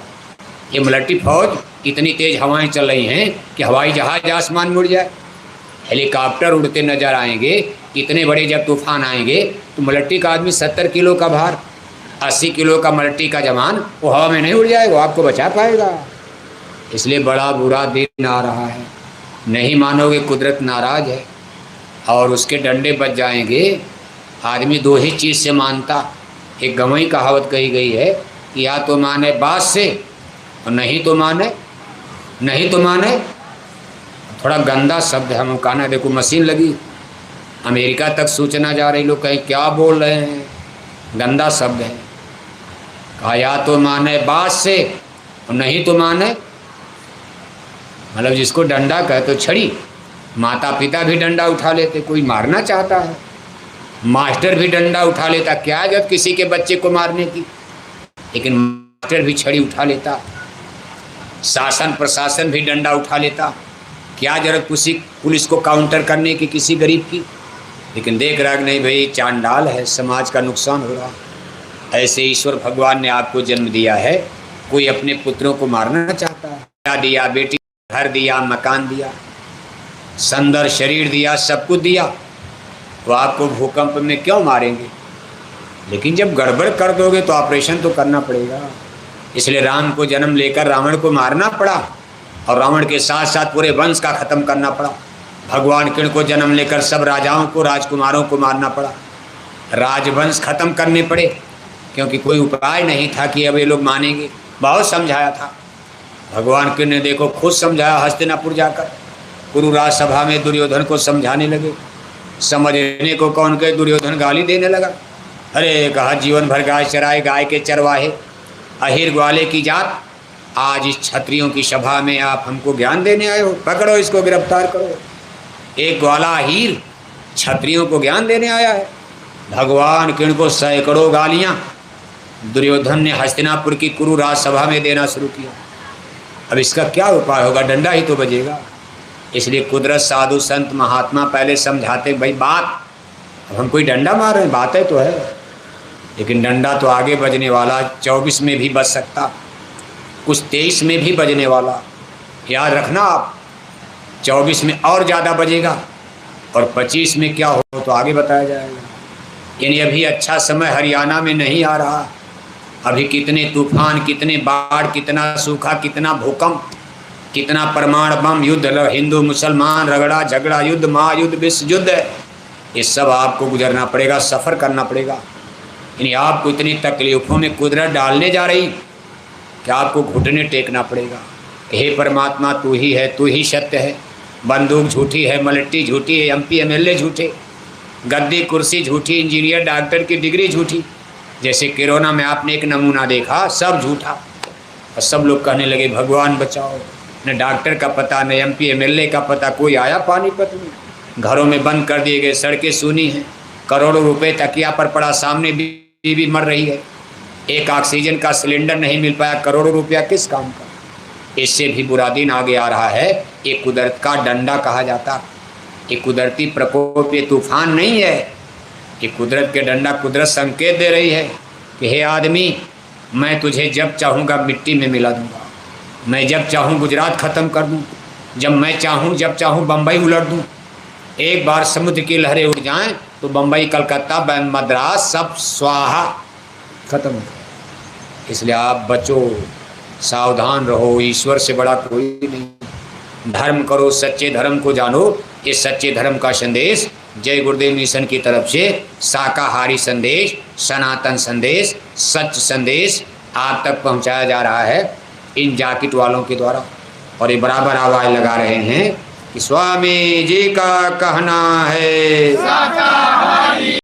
ये मलट्टी फौज, इतनी तेज़ हवाएं चल रही हैं कि हवाई जहाज आसमान में उड़ जाए, हेलीकॉप्टर उड़ते नज़र आएंगे। इतने बड़े जब तूफान आएंगे तो मलट्टी का आदमी 70 किलो का भार, 80 किलो का मलट्टी का जवान, वो हवा में नहीं उड़ जाएगा, वो आपको बचा पाएगा। इसलिए बड़ा बुरा दिन आ रहा है। नहीं मानोगे, कुदरत नाराज़ है और उसके डंडे बच जाएंगे। आदमी दो ही चीज़ से मानता। एक गंवई कहावत कही गई है कि या तो माने बात से और नहीं तो माने, नहीं तो माने। थोड़ा गंदा शब्द है, हम कहना, देखो मशीन लगी, अमेरिका तक सूचना जा रही, लोग कहीं क्या बोल रहे हैं, गंदा शब्द है। कहा या तो माने बात से और नहीं तो माने, मतलब जिसको डंडा कहे तो छड़ी। माता पिता भी डंडा उठा लेते, कोई मारना चाहता है, मास्टर भी डंडा उठा लेता, क्या जरूरत किसी के बच्चे को मारने की, लेकिन मास्टर भी छड़ी उठा लेता, शासन प्रशासन भी डंडा उठा लेता, क्या जरूरत किसी पुलिस को काउंटर करने की किसी गरीब की। लेकिन देख रहा नहीं भाई, चांडाल है, समाज का नुकसान हो रहा। ऐसे ईश्वर भगवान ने आपको जन्म दिया है, कोई अपने पुत्रों को मारना चाहता है? क्या दिया? बेटी, घर दिया, मकान दिया, सुंदर शरीर दिया, सब कुछ दिया, तो आपको भूकंप में क्यों मारेंगे? लेकिन जब गड़बड़ कर दोगे तो ऑपरेशन तो करना पड़ेगा। इसलिए राम को जन्म लेकर रावण को मारना पड़ा और रावण के साथ साथ पूरे वंश का ख़त्म करना पड़ा। भगवान कृष्ण को जन्म लेकर सब राजाओं को, राजकुमारों को मारना पड़ा, राजवंश खत्म करने पड़े, क्योंकि कोई उपाय नहीं था कि अब ये लोग मानेंगे। बहुत समझाया था भगवान कृष्ण ने, देखो खुद समझाया हस्तिनापुर जाकर, कुरुराज सभा में दुर्योधन को समझाने लगे। समझने को कौन कहे, दुर्योधन गाली देने लगा। अरे कहा, जीवन भर गाय चराए, गाय के चरवाहे, अहिर ग्वाले की जात, आज इस क्षत्रियों की सभा में आप हमको ज्ञान देने आए हो? पकड़ो इसको, गिरफ्तार करो। एक ग्वाला अहिर क्षत्रियों को ज्ञान देने आया है। भगवान कृष्ण को सैकड़ों गालियाँ दुर्योधन ने हस्तिनापुर की कुरुराज सभा में देना शुरू किया। अब इसका क्या उपाय होगा? डंडा ही तो बजेगा। इसलिए कुदरत, साधु संत महात्मा पहले समझाते, भाई बात, अब हम कोई डंडा मार रहे हैं, बातें तो है, लेकिन डंडा तो आगे बजने वाला, 24 में भी बज सकता, कुछ 23 में भी बजने वाला। याद रखना आप, 24 में और ज़्यादा बजेगा और 25 में क्या हो तो आगे बताया जाएगा। यानी अभी अच्छा समय हरियाणा में नहीं आ रहा। अभी कितने तूफान, कितने बाढ़, कितना सूखा, कितना भूकंप, कितना परमाणु बम युद्ध, हिंदू मुसलमान रगड़ा झगड़ा युद्ध, महायुद्ध, विश्व युद्ध है, ये सब आपको गुजरना पड़ेगा, सफ़र करना पड़ेगा। यानी आपको इतनी तकलीफ़ों में कुदरत डालने जा रही कि आपको घुटने टेकना पड़ेगा। हे परमात्मा, तू ही है, तू ही सत्य है। बंदूक झूठी है, मलट्टी झूठी है, MP MLA झूठे, गद्दी कुर्सी झूठी, इंजीनियर डॉक्टर की डिग्री झूठी। जैसे कोरोना में आपने एक नमूना देखा, सब झूठा। और सब लोग कहने लगे भगवान बचाओ, न डॉक्टर का पता, न MP MLA का पता, कोई आया पानीपत में। घरों में बंद कर दिए गए, सड़कें सूनी हैं, करोड़ों रुपए तकिया पर पड़ा, सामने बीवी मर रही है, एक ऑक्सीजन का सिलेंडर नहीं मिल पाया, करोड़ों रुपया किस काम का। इससे भी बुरा दिन आगे आ रहा है, ये कुदरत का डंडा कहा जाता। ये कुदरती प्रकोप, ये तूफान नहीं है, ये कुदरत के डंडा। कुदरत संकेत दे रही है कि हे आदमी, मैं तुझे जब चाहूँगा मिट्टी में मिला दूँगा, मैं जब चाहूँ गुजरात ख़त्म कर दूँ, जब मैं चाहूँ, जब चाहूँ बम्बई उलट दूँ। एक बार समुद्र की लहरें उठ जाएं तो बम्बई, कलकत्ता, मद्रास सब स्वाहा, ख़त्म हो जाए। इसलिए आप बचो, सावधान रहो, ईश्वर से बड़ा कोई नहीं। धर्म करो, सच्चे धर्म को जानो। ये सच्चे धर्म का संदेश जय गुरुदेव मिशन की तरफ से शाकाहारी संदेश, सनातन संदेश, सच संदेश आप तक पहुंचाया जा रहा है इन जैकेट वालों के द्वारा। और ये बराबर आवाज़ लगा रहे हैं कि स्वामी जी का कहना है शाकाहारी।